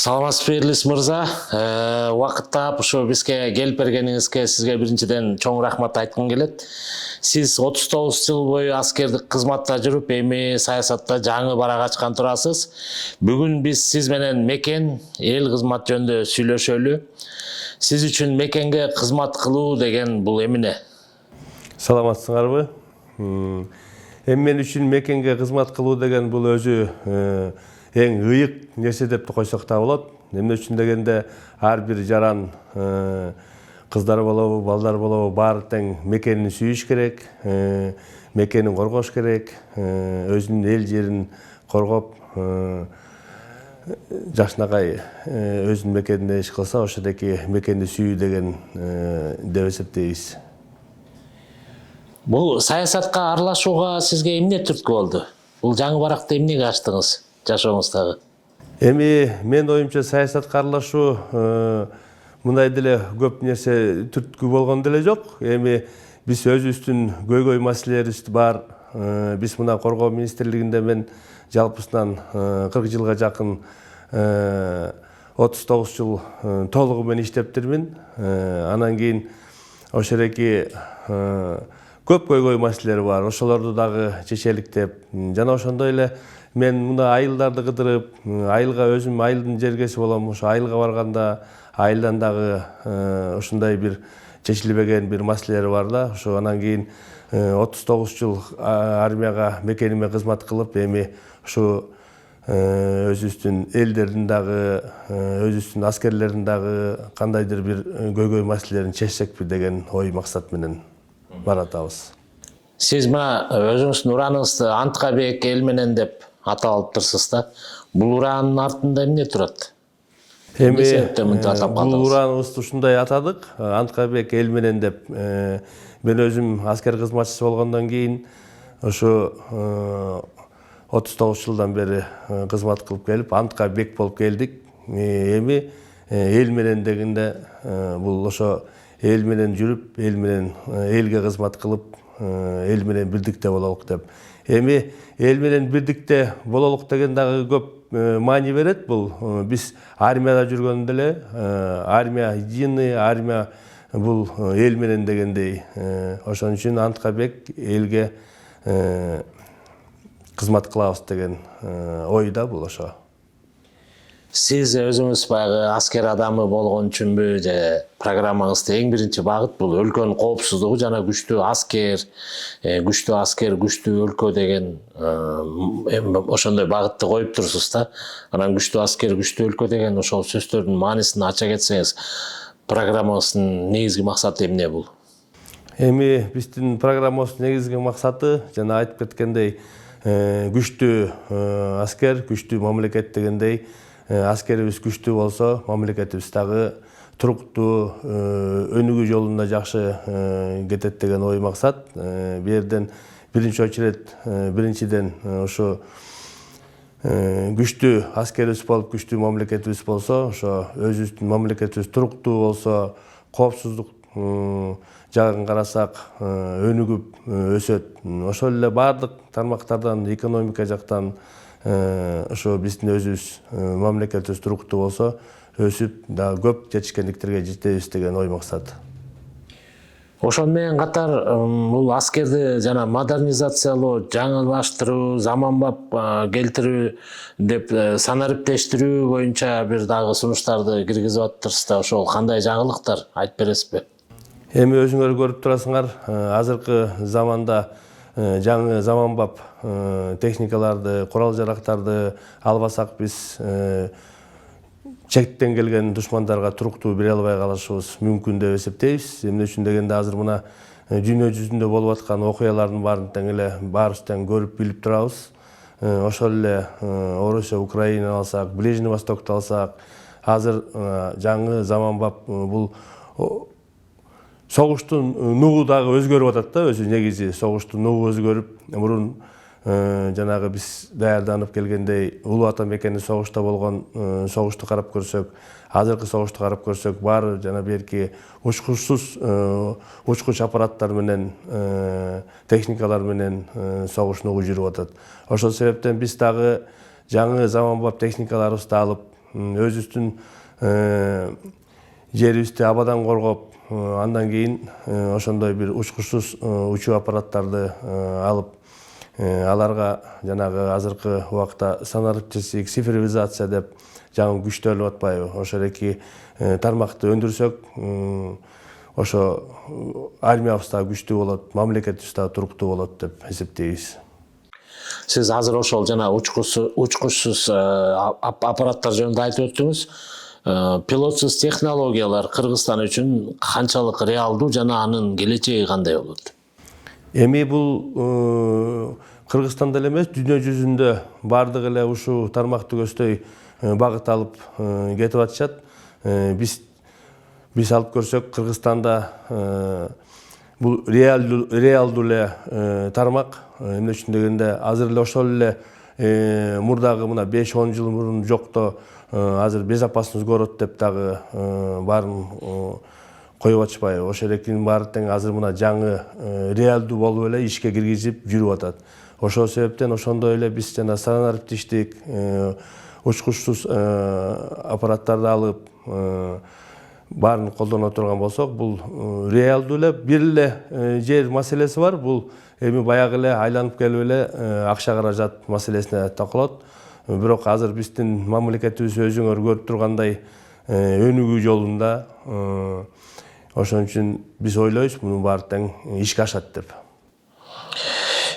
Саламатсыз Эрлис мырза, убакыт таап ушу бизге келип бергениңизге сизге биринчиден чоң рахмат айткым келет. Сиз 39 жыл бою аскердик кызматта жүрүп, эми саясатта жаңы барак ачкан турасыз. Бүгүн биз сиз менен мекен, эл кызмат жөнүндө сүйлөшөлү. Сиз үчүн мекенге кызмат кылуу деген бул эмне? Саламатсыңарбы? Эми мен үчүн мекенге кызмат кылуу деген бул өзү эң ыйык нерсе деп койсок да болот. Эмне үчүн дегенде ар бир жаран кыздар болобу, балдар болобу баары тең мекенин сүйүш керек, мекенин коргош керек, өзүнүн эл жерин коргоп жакшынакай өзүнүн мекенине иш кылса, ошодоки мекенди сүйүү деген деп эсептейбиз. Бул саясатка аралашууга сизге эмне түрткү болду? Бул жаңы баракта эмнеге ачтыңыз жашооңуздагы? Эми мен оюмча саясатка аралашуу мындай деле көп нерсе түрткү болгон деле жок. Эми биз өзүбүздүн көйгөй маселелерибиз бар. Биз мына коргоо министрлигинде мен жалпысынан 40 жылга жакын 39 жыл толугу менен иштептирмин. Анан кийин ошолеки көп көйгөй маселелер бар. Ошолорду дагы чечелик деп. Жана ошондой эле мен мына айылдарды кыдырып, айылга өзүм айылдын жергеси болом. Ошо айылга барганда айылдан дагы ушундай бир чечилбеген бир маселелер бар да. Ошо анан кийин 39 жыл армияга мекениме кызмат кылып, эми ушу өзүбүздүн элдердин дагы, өзүбүздүн аскерлердин дагы кандайдыр бир көйгөй маселелерин чечсекпи деген ой максат менен баратабыз. Сиз мына өзүңүздүн урааныңызды Анткабек эл менен деп атап алыптырсыз да. Бул ураанын артында эмне турат? Эми бул урааныбызды ушундай атадык, Анткабек эл менен деп. Мен өзүм аскер кызматчысы болгондон кийин ошо 39 жылдан бери кызмат кылып келип, Анткабек болуп келдик. Эми эл менен дегенде бул ошо эл менен жүрүп, эл менен элге кызмат кылып, эл менен бирдикте бололук деп. Эми эл менен бирдикте бололук деген дагы көп маани берет. Бул биз армияда жүргөндө эле, армия единый, армия бул эл менен дегендей. Ошон үчүн Анткабек элге кызмат кылабыз деген ойда бул ошо. Сиз өзүңүз баягы аскер адамы болгон үчүнбү же программаңызда эң биринчи багыт бул өлкөнүн коопсуздугу жана күчтүү аскер, күчтүү өлкө деген ошондой багытты коюп турсуз да. Анан күчтүү аскер, күчтүү өлкө деген ошол сөздөрдүн маанисин ача кетсеңиз, программаңыздын негизги максаты эмне бул? Эми биздин программабыздын негизги максаты жана айтып кеткендей, күчтүү аскер, күчтүү мамлекет дегендей. Аскерибиз күчтүү болсо, мамлекетибиз дагы туруктуу, өнүгүү жолунда жакшы кетет деген ой максат. Бу жерден биринчи очерет, биринчиден ушу күчтүү аскерибиз болуп, күчтүү мамлекетибиз болсо, ошо өзүбүздүн мамлекетибиз туруктуу болсо, коопсуздук жагын карасак, өнүгүп өсөт. Ошол эле баардык тармактардан, экономика жактан ошо биздин өзүбүз мамлекетибиз туруктуу болсо, өсүп дагы көп жетишкендиктерге жетебиз деген ой максат. Ошон менен катар бул аскерди жана модернизациялоо, жаңылаштыруу, заманбап келтирүү деп санариптештирүү боюнча бир дагы сунуштарды киргизип атыптырсыз да. Ошол кандай жаңылыктар айтып бересизби? Эми өзүңөр көрүп турасыңар, азыркы заманда жаңы заманбап техникаларды, курал жарактарды албасак биз чектен келген душмандарга туруктуу бере албай калышыбыз мүмкүн деп эсептейбиз. Эмне үчүн дегенде азыр мына дүйнө жүзүндө болуп аткан окуялардын баарын тең эле баарыбыз тең көрүп билип турабыз. Ошол эле Орусия, Украина алсак, Ближний Востокду алсак, азыр жаңы заманбап бул согуштун нугу дагы өзгөрүп атат да, өзү негизи согуштун нугу өзгөрүп, мурун жанагы биз даярданып келгендей улуу ата мекени согушта болгон согушту карап көрсөк, азыркы согушту карап көрсөк, баары жана берки учкучсуз учкуч аппараттар менен, техникалар менен согуш нугу жүрүп атат. Ошол себептен биз дагы жаңы заманбап техникаларыбызды алып, өзүбүздүн жерибизди абадан коргоп, андан кийин ошондой бир учкучсуз учуу аппараттарды алып, аларга жанагы азыркы убакта санариптик цифровизация деп жаңы күчтөлүп атпайбы? Ошол эки тармакты өндүрсөк, ошо армиябыз да күчтүү болот, мамлекетибиз да туруктуу болот деп эсептейбиз. Сиз азыр ошол жана учкучсуз аппараттар жөнүндө айтып өттүңүз. Пилотсуз технологиялар Кыргызстан үчүн канчалык реалдуу жана анын келечеги кандай болот? Эми бул Кыргызстанда эле эмес, дүйнө жүзүндө бардык эле ушул тармакты көздөй багыт алып кетип атышат. Биз алып көрсөк, Кыргызстанда бул реалдуу эле тармак. Эмне үчүн дегенде, азыр эле ошол эле мурдагы мына 5-10 жыл мурун жокто азыр безопасность город деп дагы баарын коюп атышпайбы? Ошол экинин баары тең азыр мына жаңы реалдуу болуп эле ишке киргизип жүрүп атат. Ошол себептен ошондой эле биз жана санариптиштик учкучсуз аппараттарды алып баарын колдоно турган болсок, бул реалдуу эле бир эле жер маселеси бар. Бул эми баягы эле айланып келип эле акча каражат маселесине такалат. Бирок азыр биздин мамлекетибиз өзүңөр көрүп тургандай өнүгүү жолунда. Ошон үчүн биз ойлойбуз, мунун баары тең ишке ашат деп.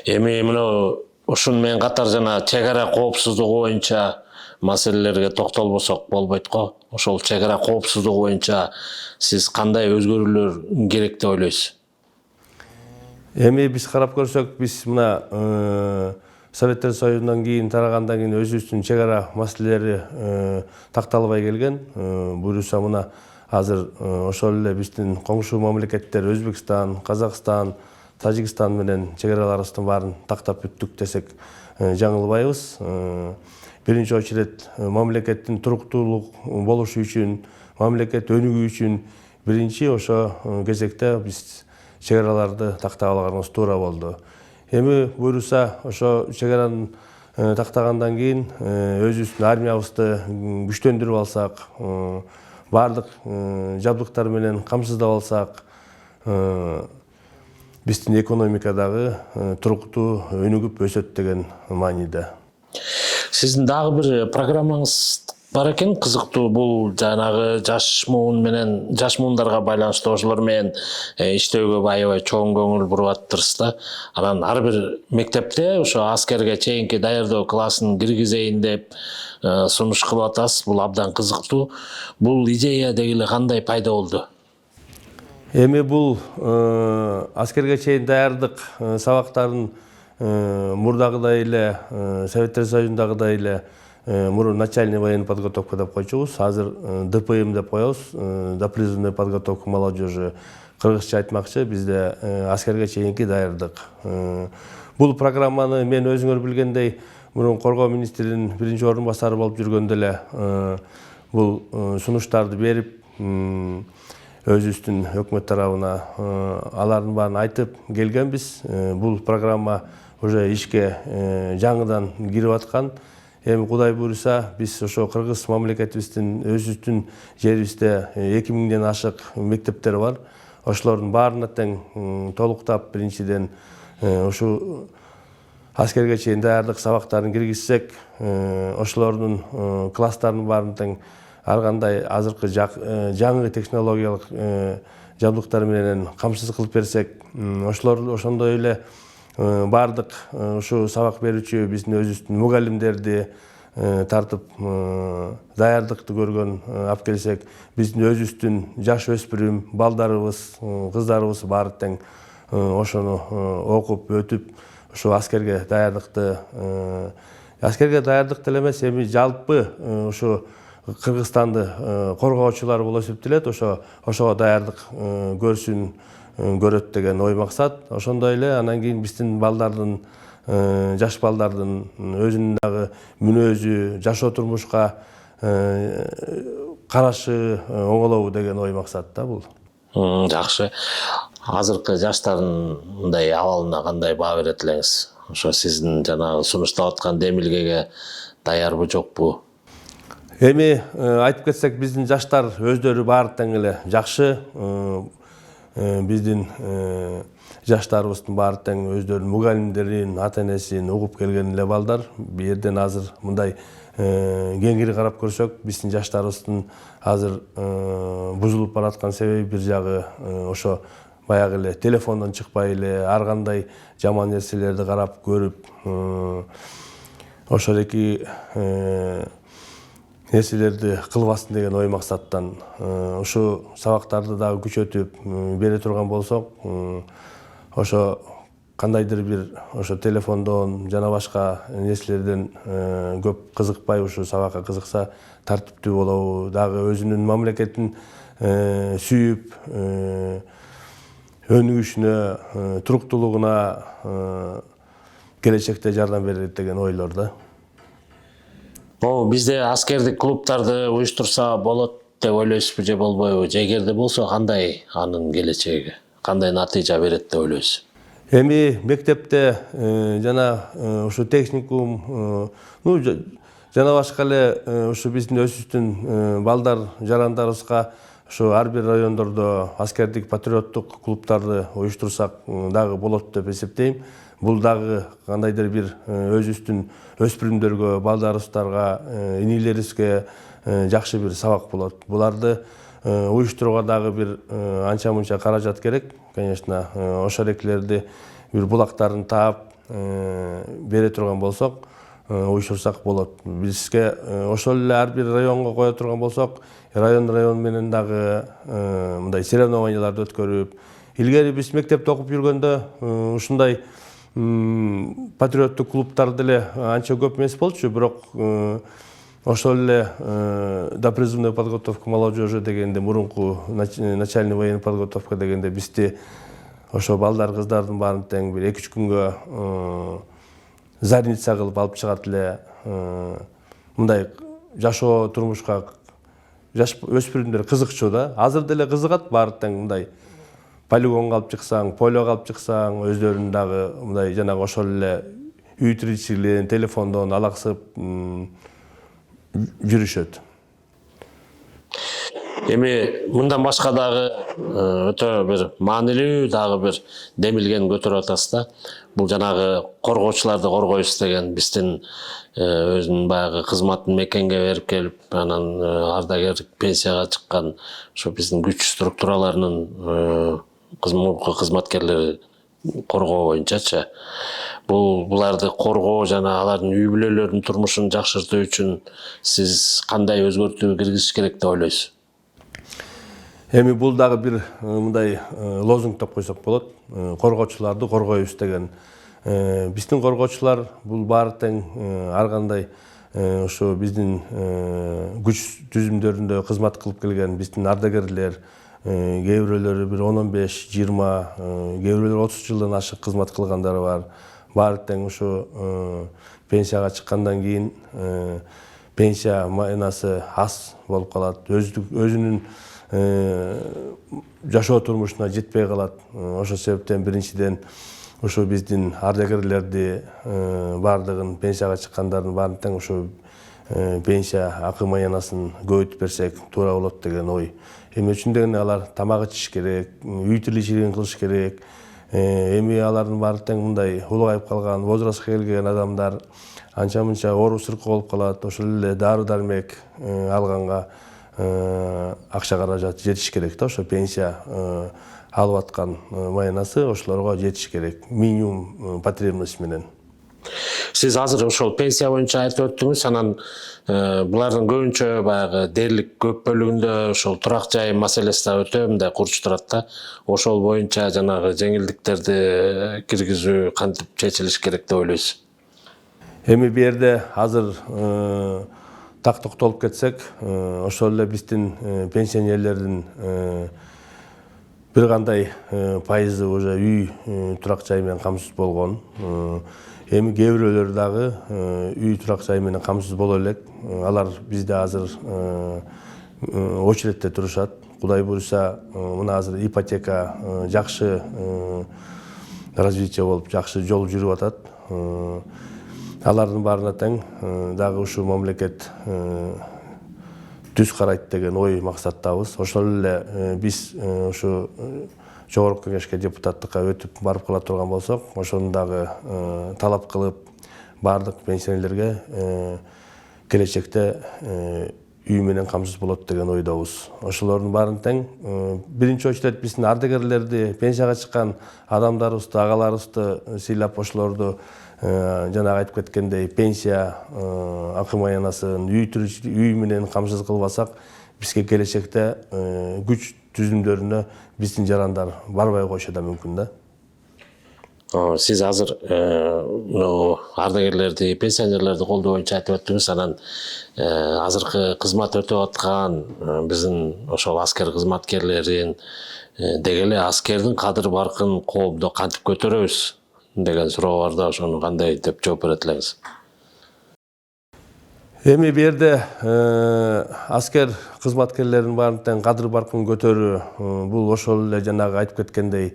Эми мына ушун менен катар жана чек ара коопсуздугу боюнча маселелерге токтолбосок болбойт го. Ошол чек ара коопсуздугу боюнча сиз кандай өзгөрүүлөр керек деп ойлойсуз? Эми биз карап көрсөк, биз мына Советтер Союзунан кийин тарагандан кийин өзүбүздүн чек ара маселелери такталбай келген. Буюрса мына азыр ошол эле биздин коңшу мамлекеттер Өзбекстан, Казакстан, Тажикстан менен чек араларыбыздын баарын тактап бүттүк десек жаңылбайбыз. Биринчи очередь мамлекеттин туруктуулук болушу үчүн, мамлекет өнүгүү үчүн биринчи ошо кезекте биз чек араларды тактап алганыбыз туура болду. Эми буюрса ошо чек араны тактагандан кийин өзүбүздүн армиябызды күчтөндүрүп алсак, баардык жабдыктар менен камсыздап алсак, биздин экономика дагы туруктуу өнүгүп өсөт деген мааниде. Сиздин дагы бир программаңыз бар экен, кызыктуу. Бул жанагы жаш муундарга байланыштуу, ошолор менен иштөөгө аябай чоң көңүл буруп атырсыз да. Анан ар бир мектепте ошо аскерге чейинки даярдоо классын киргизейин деп сунуш кылып атасыз. Бул абдан кызыктуу. Бул идея деги эле кандай пайда болду? Эми бул аскерге чейин даярдык сабактарын мурдагыдай эле Советтер Союзундагыдай эле мурун начальный военный подготовка деп койчубуз. Азыр ДПМ деп коебуз, допризывная подготовка молодежи. Кыргызча айтмакчы, бизде аскерге чейинки даярдык. Бул программаны мен өзүңөр билгендей, мурун коргоо министринин биринчи орун басары болуп жүргөндө эле бул сунуштарды берип, өзүбүздүн өкмөт тарабына алардын баарын айтып келгенбиз. Бул программа уже ишке жаңыдан кирип аткан. Эми Кудай буйруса, биз ошо кыргыз мамлекетибиздин өзүбүздүн жерибизде 2000ден ашык мектептер бар. Ошолордун баарына тең толуктап, биринчиден ушу аскерге чейин даярдык сабактарын киргизсек, ошолордун класстарынын баарын тең ар кандай азыркы жаңы технологиялык жабдыктар менен камсыз кылып берсек, ошондой эле бардык ушу сабак берүүчү биздин өзүбүздүн мугалимдерди тартып даярдыкты көргөн алып келсек, биздин өзүбүздүн жаш өспүрүм балдарыбыз, кыздарыбыз баары тең ошону окуп өтүп, ушу аскерге даярдыкты эле эмес, эми жалпы ушу Кыргызстанды коргоочулар болуп эсептелет. Ошого даярдык көрсүн, көрөт деген ой максат. Ошондой эле анан кийин биздин балдардын, жаш балдардын өзүнүн дагы мүнөзү, жашоо турмушка карашы оңолобу деген ой максат да бул. Жакшы. Азыркы жаштардын мындай абалына кандай баа берет элеңиз? Ошо сиздин жанагы сунуштап аткан демилгеге даярбы, жокпу? Эми айтып кетсек, биздин жаштар өздөрү баардыктан эле жакшы. Биздин жаштарыбыздын баардыктан өздөрүнүн мугалимдерин, ата-энесин угуп келген эле балдар. Бу жерден азыр мындай кеңири карап көрсөк, биздин жаштарыбыздын азыр бузулуп бараткан себеби бир жагы ошо баягы эле телефондон чыкпай эле ар кандай жаман нерселерди карап көрүп, ошолеки нерселерди кылбасын деген ой максаттан ушу сабактарды дагы күчөтүп бере турган болсок, ошо кандайдыр бир ошо телефондон жана башка нерселерден көп кызыкпай ушу сабакка кызыкса тартиптүү болобу, дагы өзүнүн мамлекетин сүйүп, өнүгүшүнө, туруктуулугуна келечекте жардам берет деген ойлор да. Бизде аскердик клубтарды уюштурса болот деп ойлойсузбу же болбойбу? Же эгерде болсо кандай анын келечеги? Кандай натыйжа берет деп ойлойсуз? Эми мектепте жана ушу техникум, жана башка эле ушу биздин өсүштүн балдар жарандарыбызга ушу ар бир райондордо аскердик патриоттук клубтарды уюштурсак дагы болот деп эсептейм. Бул дагы кандайдыр бир өзүбүздүн өспүрүмдөргө, балдарыбыздарга, инилерибизге жакшы бир сабак болот. Буларды уюштурууга дагы бир анча-мунча каражат керек. Конечно, ошолекилерди бир булактарын таап бере турган болсок, уюштурсак болот. Бизге ошол эле ар бир районго кое турган болсок, район менен дагы мындай соревнованияларды өткөрүп, илгери биз мектепте окуп жүргөндө ушундай патриоттук клубтар деле анча көп эмес болчу, бирок ошол эле до призывной подготовки молодежи дегенде, мурунку начальный военный подготовка дегенде бизди ошо балдар кыздардын баарын тең бир 2-3 күнгө зарница кылып алып чыгат эле. Мындай жашоо турмушка жаш өспүрүмдөр кызыкчу да. Азыр деле кызыгат баары тең мындай полигонго алып чыксаң, полиого алып чыксаң, өздөрүнүн дагы мындай жанагы ошол эле үй тиричилигин телефондон алаксып жүрүшөт. Эми мындан башка дагы өтө бир маанилүү дагы бир демилген көтөрүп атасыз да. Бул жанагы коргоочуларды коргойбуз деген биздин өзүнүн баягы кызматын мекенге берип келип, анан ардагерлик пенсияга чыккан ошо биздин күч структураларынын кызматкерлери коргоо боюнчачы. Буларды коргоо жана алардын үй бүлөлөрүнүн турмушун жакшыртуу үчүн сиз кандай өзгөртүү киргизиш керек деп ойлойсуз? Эми бул дагы бир мындай лозунг деп койсок болот. Коргоочуларды коргойбуз деген. Биздин коргоочулар бул баары тең ар кандай ошо биздин күч түзүмдөрүндө кызмат кылып келген биздин ардагерлер, кээ бирөөлөрү бир 15-20, кээ бирөөлөр 30 жылдан ашык кызмат кылгандары бар. Баары тең ушу пенсияга чыккандан кийин пенсия майнасы аз болуп калат. Өзүнүн жашоо турмушуна жетпей калат. Ошол себептен биринчиден ушу биздин ардагерлерди баардыгын пенсияга чыккандардын баарын тең ушу пенсия акы маянасын көбөйтүп берсек туура болот деген ой. Эми үчүндөн алар тамак ичиш керек, үй тиричилигин кылыш керек. Эми алардын баары тең мындай улгайып калган, возрастка келген адамдар анча-мынча оору сыркы болуп калат. Ошол эле дары-дармек алганга акча каражат жетиш керек да. Ошо пенсия алып аткан маянасы ошолорго жетиш керек. Минимум потребность менен. Сиз азыр ошол пенсия боюнча айтып өттүңүз, анан булардын көбүнчө баягы дээрлик көп бөлүгүндө ошол турак жай маселеси да өтө мындай курч турат да. Ошол боюнча жанагы жеңилдиктерди киргизүү кантип чечилиш керек деп ойлойсуз? Эми бу жерде азыр так токтолуп кетсек, ошол эле биздин пенсионерлердин бир кандай пайызы уже үй турак жай менен камсыз болгон. Эми кээ бирөөлөр дагы үй турак жай менен камсыз боло элек. Алар бизде азыр очередте турушат. Кудай буюрса, мына азыр ипотека жакшы развитие болуп, жакшы жол жүрүп атат. Алардын баарына тең дагы ушу мамлекет түз карайт деген ой максаттабыз. Ошол эле биз ушу жогорку кеңешке депутаттыкка өтүп барып кала турган болсок, ошону дагы талап кылып бардык пенсионерлерге келечекте үй менен камсыз болот деген ойдобуз. Ошолордун баарын тең биринчи очередь биздин ардагерлерди, пенсияга чыккан адамдарыбызды, агаларыбызды сыйлап, ошолорду жанагы айтып кеткендей пенсия акы-маянасын, үй менен камсыз кылбасак, бизге келечекте күч түзүмдөрүнө биздин жарандар барбай койушу да мүмкүн да. Сиз азыр ардагерлерди, пенсионерлерди колдоо боюнча айтып өттүңүз. Анан азыркы кызмат өтөп аткан биздин ошол аскер кызматкерлерин деги эле аскердин кадыр баркын коомдо кантип көтөрөбүз деген суроо бар да, ошону кандай деп жооп берет элеңиз? Эми бу жерде аскер кызматкерлеринин баарын тең кадыр баркын көтөрүү, бул ошол эле жанагы айтып кеткендей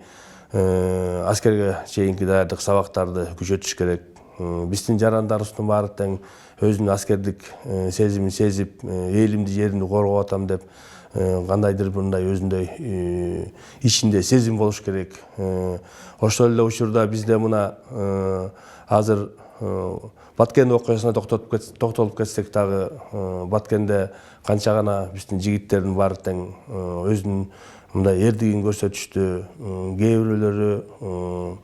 аскерге чейинки даярдык сабактарды күчөтүш керек. Биздин жарандарыбыздын баары тең өзүнүн аскердик сезимин сезип, элимди, жеримди коргоп атам деп кандайдыр мындай өзүндөй ичинде сезим болуш керек. Ошол эле учурда бизде мына азыр Баткен окуясына токтолуп кетсек дагы, Баткенде канча гана биздин жигиттердин баары тең өзүнүн мындай эрдигин көрсөтүштү. Кээ бирөөлөрү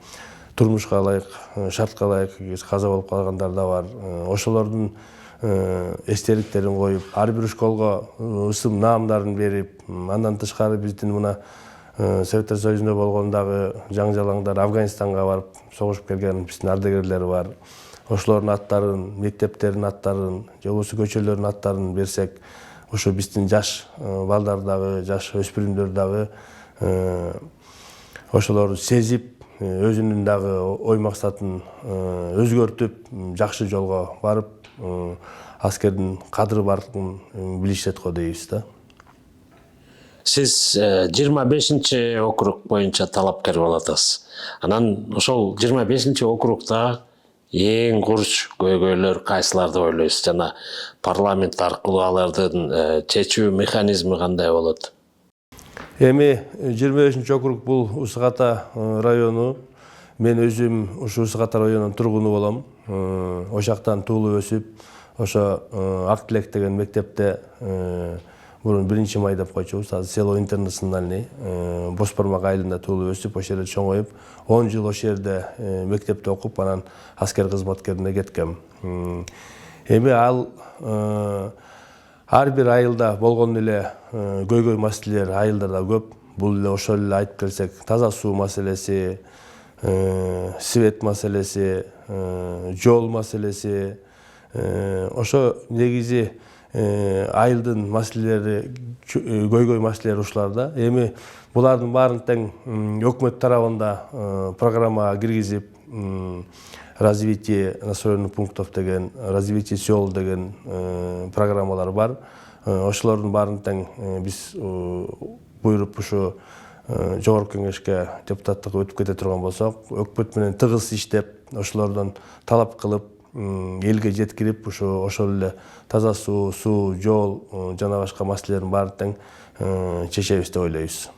турмушка ылайык, шартка ылайык каза болуп калгандар да бар. Ошолордун эстеликтерин коюп, ар бир школго ысым наамдарын берип, андан тышкары биздин мына Советтер Союзунда болгондагы жаңжалаңдар Афганистанга барып согушуп келген биздин ардагерлер бар. Ошолордун аттарын, мектептердин аттарын, же болбосо көчөлөрдүн аттарын берсек, ошо биздин жаш балдар дагы, жаш өспүрүмдөр дагы ошолорду сезип, өзүнүн дагы ой максатын өзгөртүп, жакшы жолго барып, аскердин кадыры баркын билишет го дейбиз да. Сиз 25 округ боюнча талапкер болуп атасыз. Анан ошол 25 округда эң курч көйгөйлөр кайсылар деп ойлойсуз? Жана парламент аркылуу алардын чечүү механизми кандай болот? Эми 25 округ бул Усугата району. Мен өзүм ушу Усугата районунун тургуну болом. Ошол жактан туулуп өсүп, ошо Ак Тилек деген мектепте мурун 1-май деп койчубуз, азыр село интернациональный, Боз Бармак айылында туулуп өсүп, ошол жерде чоңоюп, 10 жыл ошол жерде мектепте окуп, анан аскер кызматкерине кеткем. Эми ал ар бир айылда болгон эле көйгөй маселелер айылдарда көп. Бул эле ошол эле айтып келсек, таза суу маселеси, свет маселеси, жол маселеси, ошо негизи айылдын маселелери, көйгөй маселелер ушуларда. Эми булардын баарын тең өкмөт тарабында программага киргизип, развитие населенных пунктов деген, развитие сел деген программалар бар. Ошолордун баарын тең биз буйруп ушу жогорку кеңешке депутаттыкка өтүп кете турган болсок, өкмөт менен тыгыз иштеп, ошолордон талап кылып, элге жеткирип, ошол эле таза суу, жол жана башка маселелердин баарын тең чечебиз деп ойлойбуз.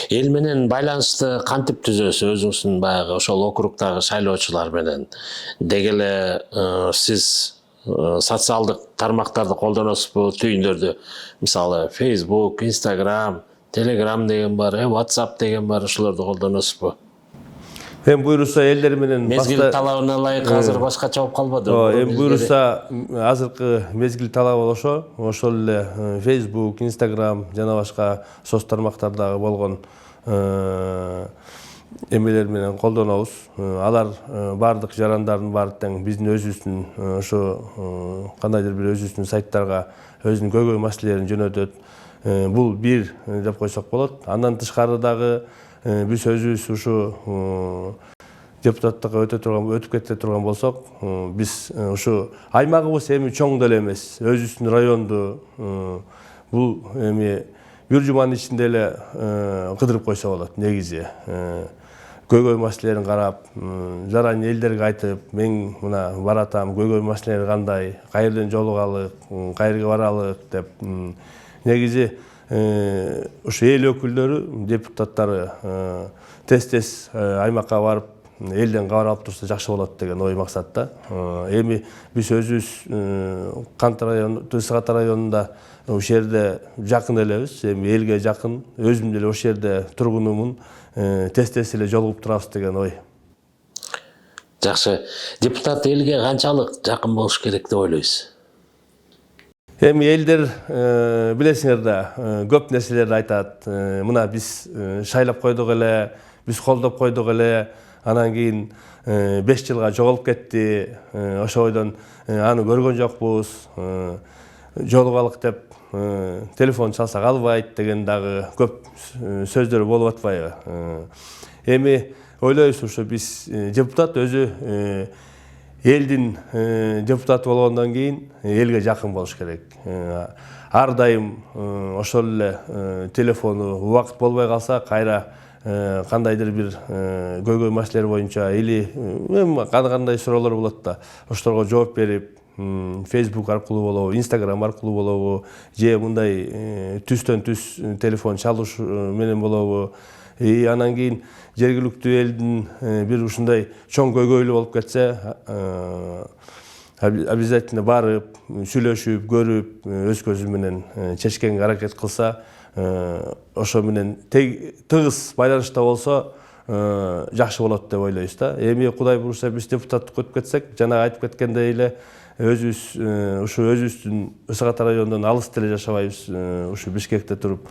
Эл менен байланышты кантип түзөсүз? Өзүңүздүн баягы ошол округдагы шайлоочулар менен деги эле сиз социалдык тармактарды колдоносузбу? Түйүндөрдү, мисалы Facebook, Instagram, Telegram деген бар, WhatsApp деген бар, ошолорду колдоносузбу? Эми буйруса элдер менен мезгил талабына ылайык азыр башкача болуп калбадыбы? Эми буйруса азыркы мезгил талабы ошол эле Facebook, Instagram жана башка соц тармактардагы болгон эмелер менен колдонобуз. Алар бардык жарандардын баары тең биздин өзүбүздүн ошо кандайдыр бир өзүбүздүн сайттарга өзүнүн көйгөй маселелерин жөнөтөт. Бул бир деп койсок болот. Андан тышкары дагы биз өзүбүз ушу депутаттыкка өтүп кете турган болсок, биз ушу аймагыбыз эми чоң деле эмес, өзүбүздүн районду бул эми бир жуманын ичинде эле кыдырып койсо болот негизи. көйгөй маселелерин карап, жаран элдерге айтып, мен мына баратам, көйгөй маселелери кандай, кайерден жолугалык, кайерге баралык деп. Негизи ушу эл өкүлдөрү, депутаттары тез аймакка барып, элден кабар алып турса жакшы болот деген ой максатта. Эми биз өзүбүз Кант району, Тысык районунда ушул жерде жакын элебиз. Эми элге жакын, өзүм деле ошол жерде тургунумун. Тез эле жолугуп турабыз деген ой. Жакшы. Депутат элге канчалык жакын болуш керек деп ойлойсуз? Эми элдер билесиңер да, көп нерселерди айтат. Мына биз шайлап койдук эле, биз колдоп койдук эле, анан кийин 5 жылга жоголуп кетти. Ошол ойдон аны көргөн жокпуз. Жолугалык деп телефон чалсак албайт деген дагы көп сөздөр болуп атпайбы? Эми ойлойбуз, ушу биз депутат өзү элдин депутаты болгондон кийин элге жакын болуш керек. Ар дайым ошол эле телефону убакыт болбой калса, кайра кандайдыр бир көйгөй маселелер боюнча или кандай суроолор болот да, ошолорго жооп берип, Facebook аркылуу болобу, Instagram аркылуу болобу, же мындай түстөн түз телефон чалыш менен болобу. Анан кийин жергиликтүү элдин бир ушундай чоң көйгөйлүү болуп кетсе, обязательно барып, сүйлөшүп, көрүп, өз көзү менен чечкенге аракет кылса, ошо менен тыгыз байланышта болсо жакшы болот деп ойлойбуз да. Эми Кудай буюрса биз депутаттыкка өтүп кетсек, жана айтып кеткендей эле, өзүбүз ушу өзүбүздүн Ысык районунан алыс деле жашабайбыз. Ушу Бишкекте туруп,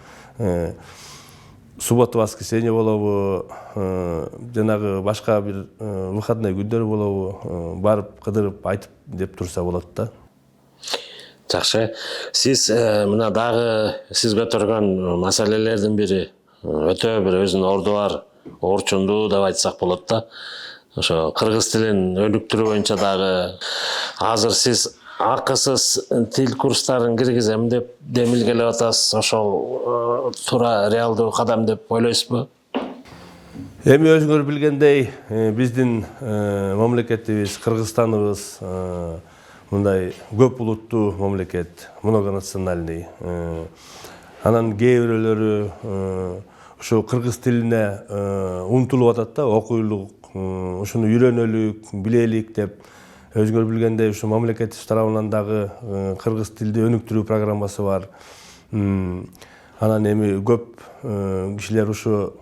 суббота воскресенье болобу, жанагы башка бир выходной күндөр болобу, барып кыдырып айтып деп турса болот да. Жакшы. Сиз мына дагы сиз көтөргөн маселелердин бири өтө бир өзүнүн орду бар, орчундуу деп айтсак болот да. Ошо кыргыз тилин өнүктүрүү боюнча дагы азыр сиз акысыз тил курстарын киргизем деп демилгелеп атасыз. Ошол туура реалдуу кадам деп ойлойсузбу? Эми өзүңөр билгендей, биздин мамлекетибиз, Кыргызстаныбыз мындай көп улуттуу мамлекет, многонациональный. Анан кээ бирөөлөрү ушу кыргыз тилине умтулуп атат да, окуйлук, ушуну үйрөнөлүк, билелик деп. Өзүңөр билгендей, ушу мамлекетибиз тарабынан дагы кыргыз тилди өнүктүрүү программасы бар. Анан эми көп кишилер ушу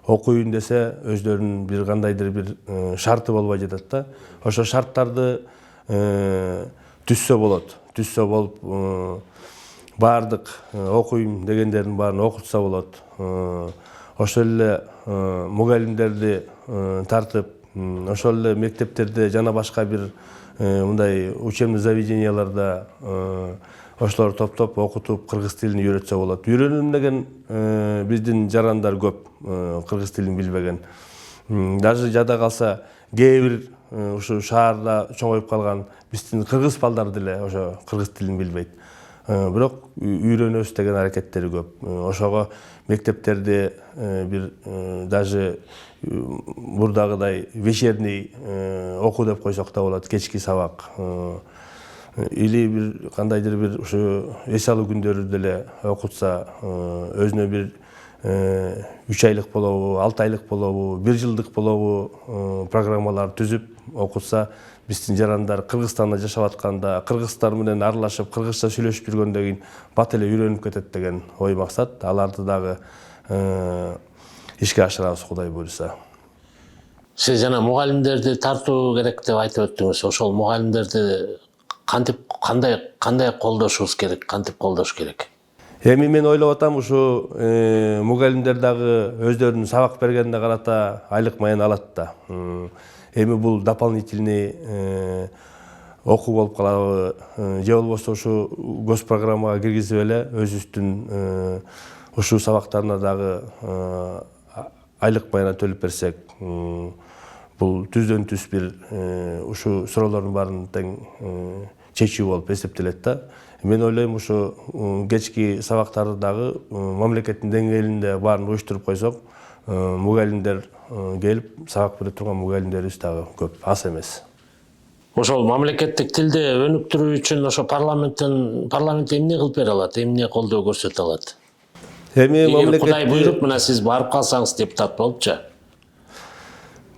окуйын десе, өздөрүнүн бир кандайдыр бир шарты болбой жатат да. Ошо шарттарды түзсө болот. Түзсө болуп, баардык окуйм дегендердин баарын окутса болот. Ошол эле мугалимдерди тартып, ошол эле мектептерде жана башка бир мындай учебный заведенияларда ошолорду топтоп окутуп кыргыз тилин үйрөтсө болот. Үйрөнүм деген биздин жарандар көп кыргыз тилин билбеген. Даже жада калса, кээ бир ушу шаарда чоңоюп калган биздин кыргыз балдар деле ошо кыргыз тилин билбейт. Бирок үйрөнөбүз деген аракеттери көп. Ошого мектептерде бир даже мурдагыдай вечерний окуу деп койсок да болот, кечки сабак. Или бир кандайдыр бир ушу эс алуу күндөрү деле окутса, өзүнө бир 3 айлык болобу, 6 айлык болобу, 1 жылдык болобу программалар түзүп окутса, биздин жарандар Кыргызстанда жашап атканда, кыргыздар менен аралашып, кыргызча сүйлөшүп жүргөндөн кийин бат эле үйрөнүп кетет деген ой максат. Аларды дагы ишке ашырабыз, Кудай буюрса. Сиз жана мугалимдерди тартуу керек деп айтып өттүңүз. Ошол мугалимдерди кандай колдошубуз керек, кантип колдош керек? Эми мен ойлоп атам, ушу мугалимдер дагы өздөрүнүн сабак бергенине карата айлык майын алат да. Эми бул дополнительный окуу болуп калабы, же болбосо ушу госпрограммага киргизип эле өзүбүздүн ушул сабактарына дагы айлык майына төлөп берсек, бул түздөн түз бир ушу суроолордун баарын тең чечүү болуп эсептелет да. Мен ойлойм ушу кечки сабактарды дагы мамлекеттин деңгээлинде баарын уюштуруп койсок, мугалимдер келип сабак бере турган мугалимдерибиз дагы көп, аз эмес. Ошол мамлекеттик тилди өнүктүрүү үчүн ошо парламент эмне кылып бере алат, эмне колдоо көрсөтө алат? Эми Эгер Кудай буйруп, мына сиз барып калсаңыз депутат болупчу.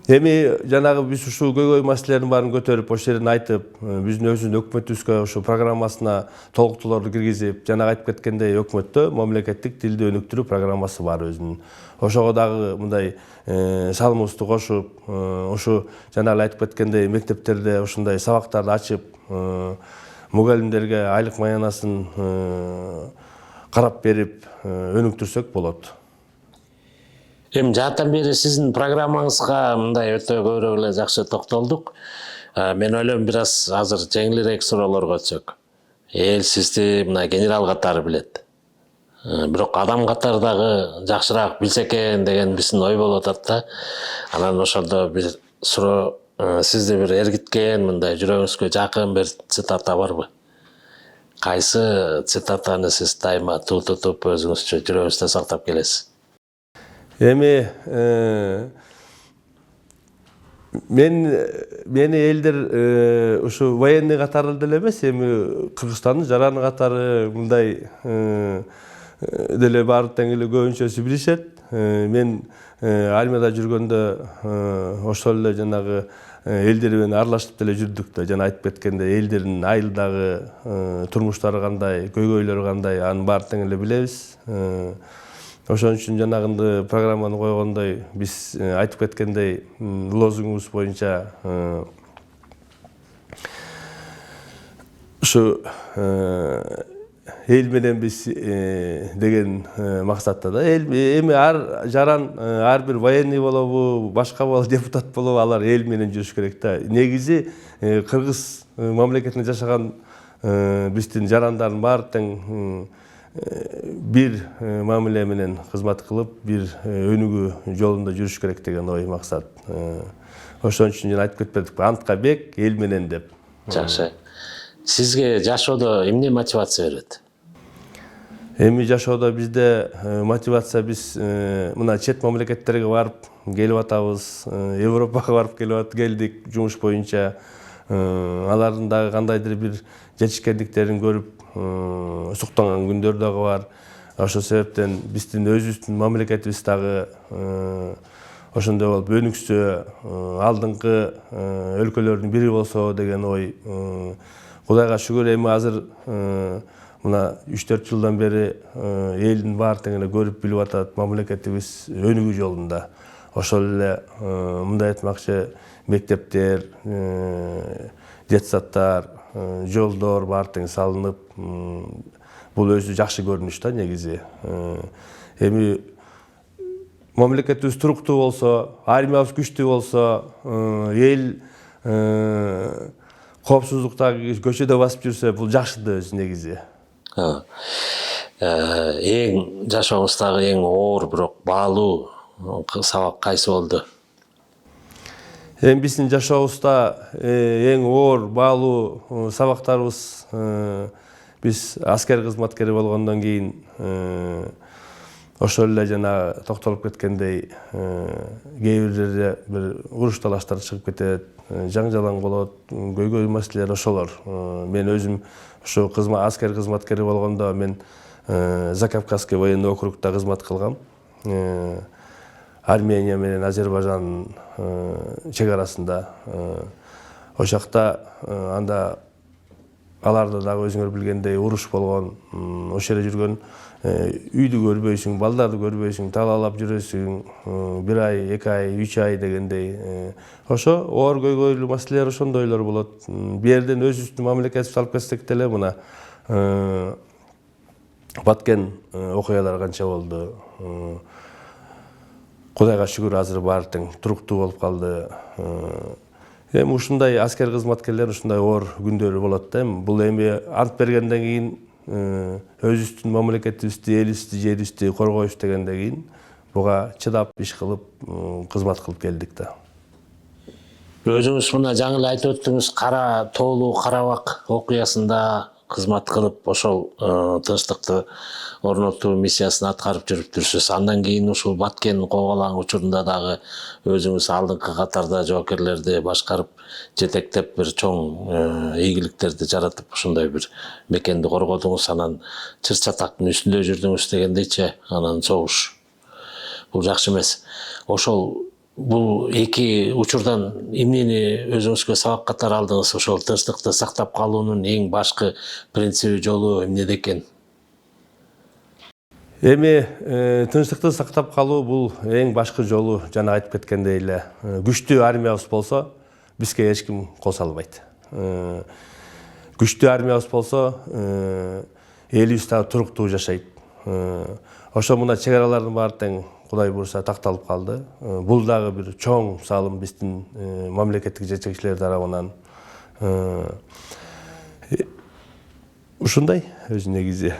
Эми жанагы биз ушул көйгөй маселелердин баарын көтөрүп, ошол жерден айтып, биздин өзүбүздүн өкмөтүбүзгө ушу программасына толуктууларды киргизип, жанагы айтып кеткендей өкмөттө мамлекеттик тилди өнүктүрүү программасы бар өзүнүн. Ошого дагы мындай салымыбызды кошуп, ушу жанагы айтып кеткендей мектептерде ушундай сабактарды ачып, мугалимдерге айлык маянасын карап берип өнүктүрсөк болот. Эми жаатан бери сиздин программаңызга мындай өтө көбүрөөк эле жакшы токтолдук. Мен ойлойм бир аз азыр жеңилирээк суроолорго өтсөк. Эл сизди мына генерал катары билет. Бирок адам катары дагы жакшыраак билсе экен деген биздин ой болуп атат да. Анан ошондо бир суроо, сизди бир эргиткен, мындай жүрөгүңүзгө жакын бир цитата барбы? Кайсы цитатаны сиз дайыма туу тутуп өзүңүзчө жүрөгүңүздө сактап келесиз? Эми мени элдер ушу военный катары деле эмес, эми Кыргызстандын жараны катары мындай деле баары тең эле көбүнчөсү билишет. Мен армияда жүргөндө ошол эле жанагы элдер менен аралашып деле жүрдүк да, жана айтып кеткендей элдердин айылдагы турмуштары кандай, көйгөйлөрү кандай, анын баары тең эле билебиз. Ошон үчүн жанагынды программаны койгондой, биз айтып кеткендей лозунгубуз боюнча ушу эл менен биз деген максатта да. Эми ар жаран, ар бир военный болобу, башка болобу, депутат болобу, алар эл менен жүрүш керек да. Негизи Кыргыз мамлекетинде жашаган биздин жарандардын баары тең бир мамиле менен кызмат кылып, бир өнүгүү жолунда жүрүш керек деген ой максат. Ошон үчүн жана айтып кетпедикпи, антка бек, эл менен деп. Жакшы. Сизге жашоодо эмне мотивация берет? Эми жашоодо бизде мотивация, биз мына чет мамлекеттерге барып келип атабыз, Европага барып келдик жумуш боюнча. Алардын дагы кандайдыр бир жетишкендиктерин көрүп суктанган күндөр дагы бар. Ошол себептен биздин өзүбүздүн мамлекетибиз дагы ошондой болуп өнүксө, алдыңкы өлкөлөрдүн бири болсо деген ой. Кудайга шүгүр, эми азыр мына 3-4 жылдан бери элдин баары тең эле көрүп билип атат, мамлекетибиз өнүгүү жолунда. Ошол эле мындай айтмакчы, мектептер, детсадтар, жолдор баары тең салынып, бул өзү жакшы көрүнүш да негизи. Эми мамлекетибиз туруктуу болсо, армиябыз күчтүү болсо, эл коопсуздуктагы көчөдө басып жүрсө, бул жакшы да өзү негизи. Эң жашооңуздагы эң оор, бирок баалуу сабак кайсы болду? Эми биздин жашообузда эң оор, баалуу сабактарыбыз, биз аскер кызматкери болгондон кийин ошол эле жана токтолуп кеткендей, кээ бирлерде бир уруш талаштар чыгып кетет, жаңжалаң болот, көйгөй маселелер ошолор. Мен өзүм ошо аскер кызматкери болгондо мен Закавказский военный округда кызмат кылгам. Армения менен Азербайжан чек арасында. Ошол жакта анда аларда дагы өзүңөр билгендей уруш болгон, ошол жерде жүргөн, үйдү көрбөйсүң, балдарды көрбөйсүң, талаалап жүрөсүң, 1 ай, 2 ай, 3 ай дегендей. Ошо оор көйгөйлүү маселелер ошондойлор болот. Бу жерден өзүбүздүн мамлекетибизди алып кетсек деле, мына Баткен окуялар канча болду. Кудайга шүгүр, азыр баары тең туруктуу болуп калды. Эми ушундай аскер кызматкерлер ушундай оор күндөрү болот да. Бул эми ант бергенден кийин, өзүбүздүн мамлекетибизди, элибизди, жерибизди коргойбуз дегенден кийин буга чыдап иш кылып, кызмат кылып келдик да. Өзүңүз мына жаңы эле айтып өттүңүз, Кара Тоолуу Карабак окуясында кызмат кылып ошол тынчтыкты орнотуу миссиясын аткарып жүрүптүрсүз. Андан кийин ушул Баткен коогалаң учурунда дагы өзүңүз алдыңкы катарда жоокерлерди башкарып, жетектеп бир чоң ийгиликтерди жаратып ушундай бир мекенди коргодуңуз. Анан чыр чатактын үстүндө жүрдүңүз дегендейчи, анан согуш. Бул жакшы эмес. Ошол бул эки учурдан эмнени өзүңүзгө сабак катары алдыңыз? Ошол тынчтыкты сактап калуунун эң башкы принциби, жолу эмнеде экен? Эми тынчтыкты сактап калуу бул эң башкы жолу, жана айтып кеткендей эле, күчтүү армиябыз болсо, бизге эч ким кол салбайт. Күчтүү армиябыз болсо, элибиз дагы туруктуу жашайт. Ошо мына чек аралардын баары тең Кудай буйруса такталып калды. Бул дагы бир чоң салым биздин мамлекеттик жетекчилер тарабынан. Ушундай өзү негизи.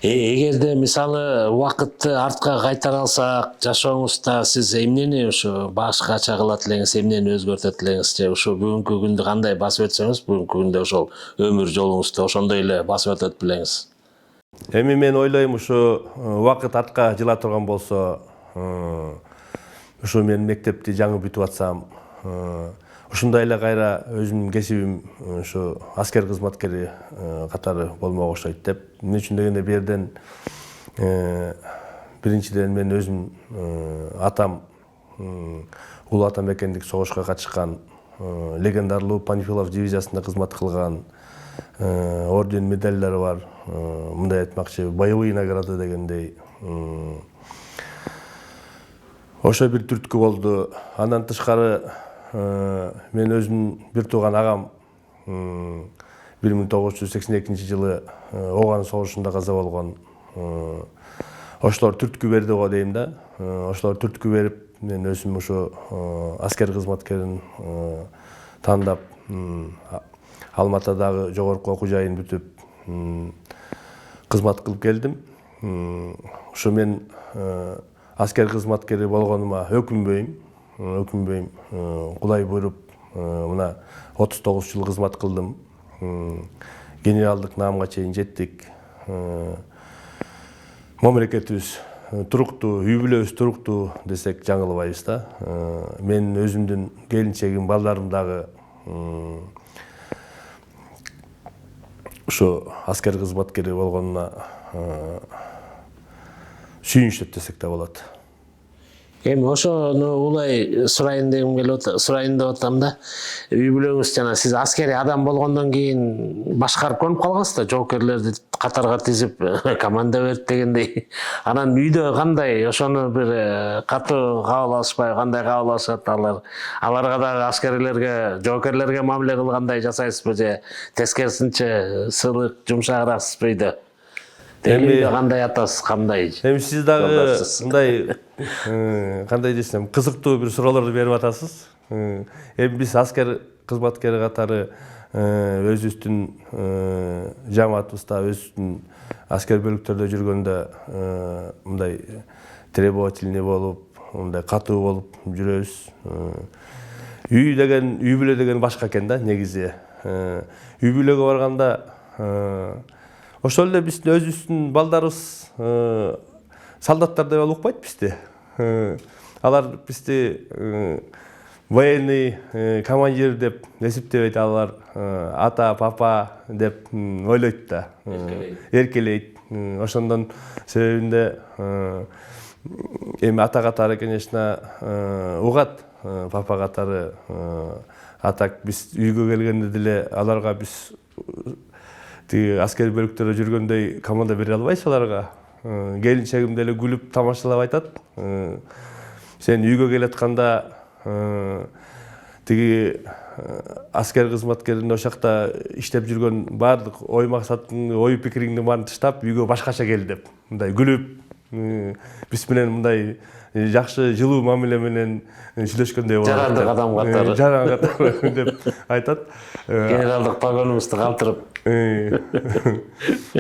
Эгерде мисалы убакытты артка кайтара алсак, жашооңузда сиз эмнени ушу башкача кылат элеңиз, эмнени өзгөртөт элеңиз, же ушу бүгүнкү күндү кандай басып өтсөңүз, бүгүнкү күндө ошол өмүр жолуңузду ошондой эле басып өтөт белеңиз? Эми мен ойлойм, ушу убакыт артка жыла турган болсо, ушу мен мектепти жаңы бүтүп атсам, ушундай эле кайра өзүмдүн кесибим ушу аскер кызматкери катары болмок окшойт деп. Эмне үчүн дегенде, бу жерден биринчиден мен өзүм атам улуу ата мекендик согушка катышкан, легендарлуу Панфилов дивизиясында кызмат кылган, орден медальдары бар, мындай айтмакчы, боевые награды дегендей. Ошо бир түрткү болду. Андан тышкары мен өзүмдүн бир тууган агам 1982-жылы Ооган согушунда каза болгон. Ошолор түрткү берди го дейм да. Ошолор түрткү берип, мен өзүм ушу аскер кызматкерин тандап, Алматадагы жогорку окуу жайын бүтүп, кызмат кылып келдим. Ушу мен аскер кызматкери болгонума өкүнбөйм. Кудай буйруп, мына 39 жыл кызмат кылдым. Генералдык наамга чейин жеттик. Мамлекетибиз туруктуу, үй бүлөбүз туруктуу десек жаңылбайбыз да. Мен өзүмдүн келинчегим, балдарым дагы ушу аскер кызматкери болгонуна сүйүнүшөт десек да болот. Эми ошону улай сурайын деп атам да. Үй бүлөңүз жана сиз аскери адам болгондон кийин башкарып көрүп калгансыз да, жоокерлерди катарга тизип команда берип дегендей. Анан үйдө кандай, ошону бир катуу кабыл алышпайбы, кандай кабыл алышат алар? Аларга дагы аскерлерге, жоокерлерге мамиле кылгандай жасайсызбы, же тескерисинче сылык, жумшагыраксызбы үйдө? Эми кандай атасыз, кандай? Эми сиз дагы мындай кандай десем, кызыктуу бир суроолорду берип атасыз. Эми биз аскер кызматкери катары өзүбүздүн жамаатыбызда, өзүбүздүн аскер бөлүктөрдө жүргөндө мындай требовательный болуп, мындай катуу болуп жүрөбүз. Үй бүлө деген башка экен да негизи. Үй бүлөгө барганда ошол эле биздин өзүбүздүн балдарыбыз солдаттар деп алып укпайт бизди. Алар бизди военный командир деп эсептебейт, алар ата, папа деп ойлойт да, эркелейт. Ошондон себебинде эми ата катары, конечно, угат, папа катары. Атак биз үйгө келгенде деле аларга биз аскер бөлүктөрдө жүргөндөй команда бере албайбыз аларга. Келинчегим деле күлүп тамашалап айтат. Сен үйгө келатканда тиги аскер кызматкерин ошакта иштеп жүргөн баардык ой максатыңды, ой пикириңдин баарын таштап, үйгө башкача кел деп, мындай күлүп, биз менен мындай жакшы жылуу мамиле менен сүйлөшкөндөй болот. Жарандык адам катары. Жарандык катары деп айтат. Генералдык погонубузду калтырып.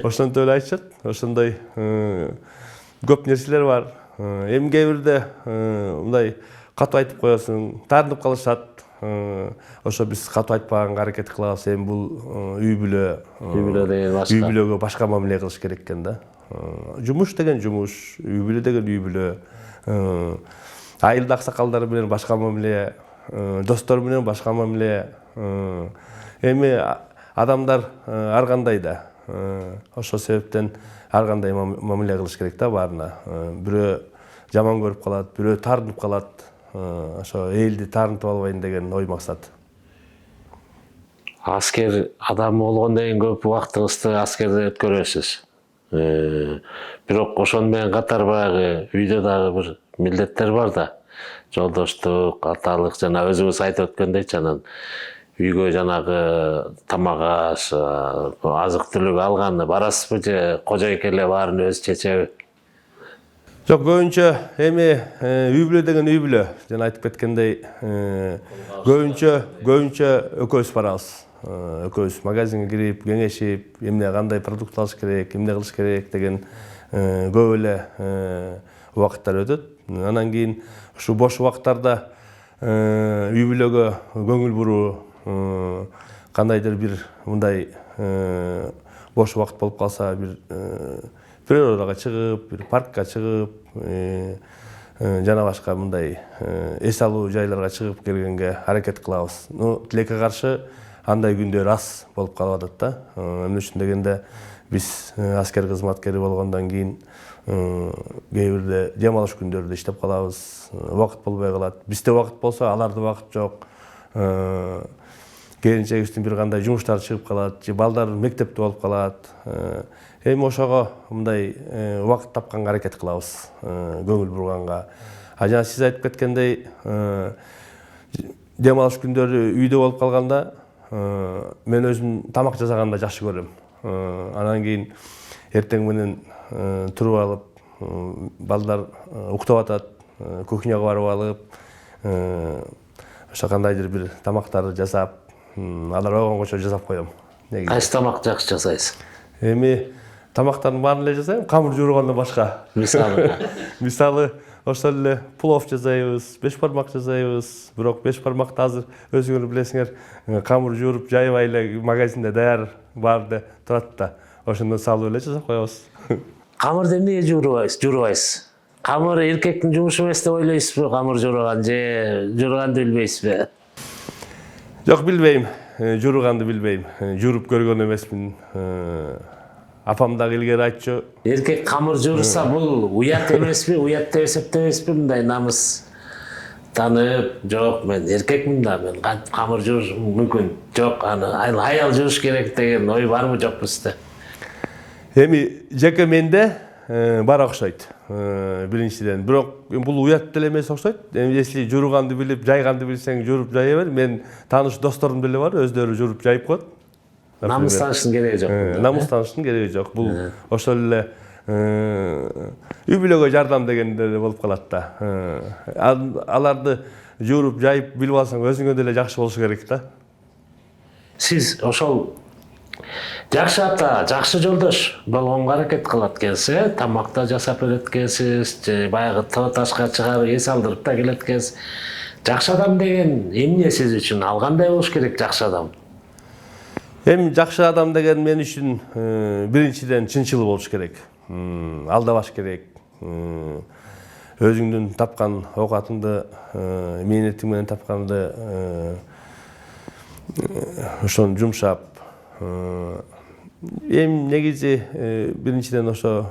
Ошентип эле айтышат. Ошондой көп нерселер бар. Эми кээ бирде мындай катуу айтып коесуң, таарынып калышат. ошо биз катуу айтпаганга аракет кылабыз. Эми бул үй бүлө деген башка. үй бүлөгө башка мамиле кылыш керек экен да. Жумуш деген жумуш, үй бүлө деген үй бүлө. Айылда аксакалдар менен башка мамиле, достор менен башка мамиле. Эми адамдар ар кандай да. Ошол себептен ар кандай мамиле кылыш керек да баарына. Бирөө жаман көрүп калат, бирөө таарынып калат. Ошо элди таарынтып албайын деген ой максат. Аскер адам болгондон кийин көп убактыңызды аскерде өткөрөсүз. Бирок ошону менен катар баягы үйдө дагы бир милдеттер бар да. Жолдоштук, аталык жана өзүңүз айтып өткөндөйчү анан үйгө жанагы тамак аш, азык түлүк алганы барасызбы же кожойке эле баарын өзү чечеби? Жок, көбүнчө эми үй бүлө деген үй бүлө. Жана айтып кеткендей, көбүнчө экөөбүз барабыз. Экөөбүз магазинге кирип, кеңешип, эмне кандай продукт алыш керек, эмне кылыш керек деген көп эле убакыттар өтөт. Анан кийин ушу бош убакыттарда үй бүлөгө көңүл буруу, кандайдыр бир мындай бош убакыт болуп калса, бир природага чыгып, бир паркка чыгып, жана башка мындай эс алуу жайларга чыгып келгенге аракет кылабыз. Тилекке каршы андай күндөр аз болуп калып атат да. Эмне үчүн дегенде биз аскер кызматкери болгондон кийин кээ бирде дем алыш күндөрдө иштеп калабыз, убакыт болбой калат. Бизде убакыт болсо, аларда убакыт жок. Келинчегибиздин бир кандай жумуштары чыгып калат, же балдар мектепте болуп калат. Эми ошого мындай убакыт тапканга аракет кылабыз, көңүл бурганга. Жана сиз айтып кеткендей, дем алыш күндөрү үйдө болуп калганда, мен өзүм тамак жасаганды жакшы көрөм. Анан кийин эртең менен туруп алып, балдар уктап атат, кухняга барып алып, ошо кандайдыр бир тамактарды жасап, алар ойгонгочо жасап коем. Кайсы тамак жакшы жасайсыз? Эми тамактардын баарын эле жасайм, камыр жууругандан башка. Мисалы, ошол эле плов жасайбыз, беш бармак жасайбыз. Бирок беш бармакты азыр өзүңөр билесиңер, камыр жууруп жайбай эле магазинде даяр барды турат да. Ошондон салып эле жасап коебуз. Камырды эмнеге жуурубайсыз? Камыр эркектин жумушу эмес деп ойлойсузбу? Камыр жууруган же жууруганды билбейсизби? Жок, билбейм. Жууруганды билбейм. Жууруп көргөн эмесмин. Апам дагы илгери айтчу. Эркек камыр жуурса бул уят эмеспи? Уят деп эсептебейсизби? Мындай намыс танып, жок мен эркекмин да, мен камыр жуурушум мүмкүн. Жок, аны аял жууш керек деген ой барбы жокпу сизде? Эми жеке менде бар окшойт. Биринчиден, бирок бул уят деле эмес окшойт. Эми если жууруганды билип, жайганды билсең, жууруп жая бер. Мен тааныш досторум деле бар, өздөрү жууруп жайып коет. Намыстаныштын кереги жок. Намыстаныштын кереги жок. Бул ошол эле үй бүлөгө жардам деген деле болуп калат да. Аларды жууруп жайып билип алсаң, өзүңө деле жакшы болушу керек да. Сиз ошол жакшы ата, жакшы жолдош болгонго аракет кылат экенсиз, тамакта жасап берет экенсиз, же баягы ташка чыгарып эс алдырып да келет экенсиз. Жакшы адам деген эмне сиз үчүн? Ал кандай болуш керек жакшы адам? Эми жакшы адам деген мен үчүн биринчиден чынчыл болуш керек. Алдабаш керек. Өзүңдүн тапкан оокатыңды, мээнетиң менен тапканды ошону жумшап, эми негизи биринчиден ошо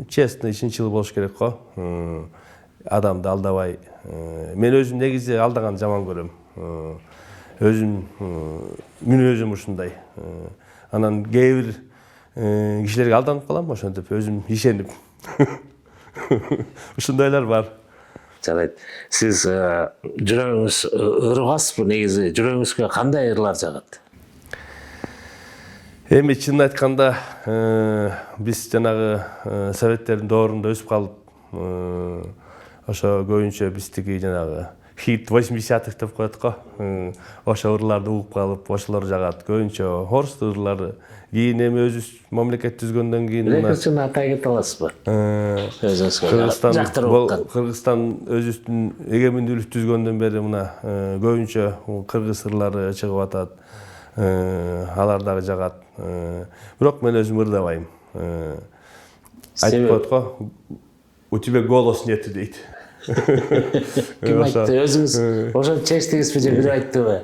честный, чынчыл болуш керек го. Адамды алдабай. Мен өзүм негизи алдаган жаман көрөм. Өзүм мүнөзүм ушундай. Анан кээ бир кишилерге алданып калам, ошентип өзүм ишенип. Ушундайлар бар. Жарайт. Сиз жүрөгүңүз ырбасызбы негизи? Жүрөгүңүзгө кандай ырлар жагат? Эми чынын айтканда, биз жанагы советтердин доорунда өсүп калып, ошо көбүнчө биздики жанагы хит 80-х деп коет го. Ошо ырларды угуп калып, ошолор жагат. Көбүнчө орус ырлары. Кийин эми өзүбүз мамлекет түзгөндөн кийин Лекчини атай кете аласызбы? Өзүңүзгө Кыргызстан жактырып аткан. Кыргызстан өзүбүздүн эгеминдүүлүк түзгөндөн бери мына көбүнчө кыргыз ырлары чыгып атат. Алар дагы жагат. Бирок мен өзүм ырдабайм. Айтып коет го, у тебя голос нет дейт. Ким айтты? Өзүңүз ошентип чечтиңизби же бирөө айттыбы?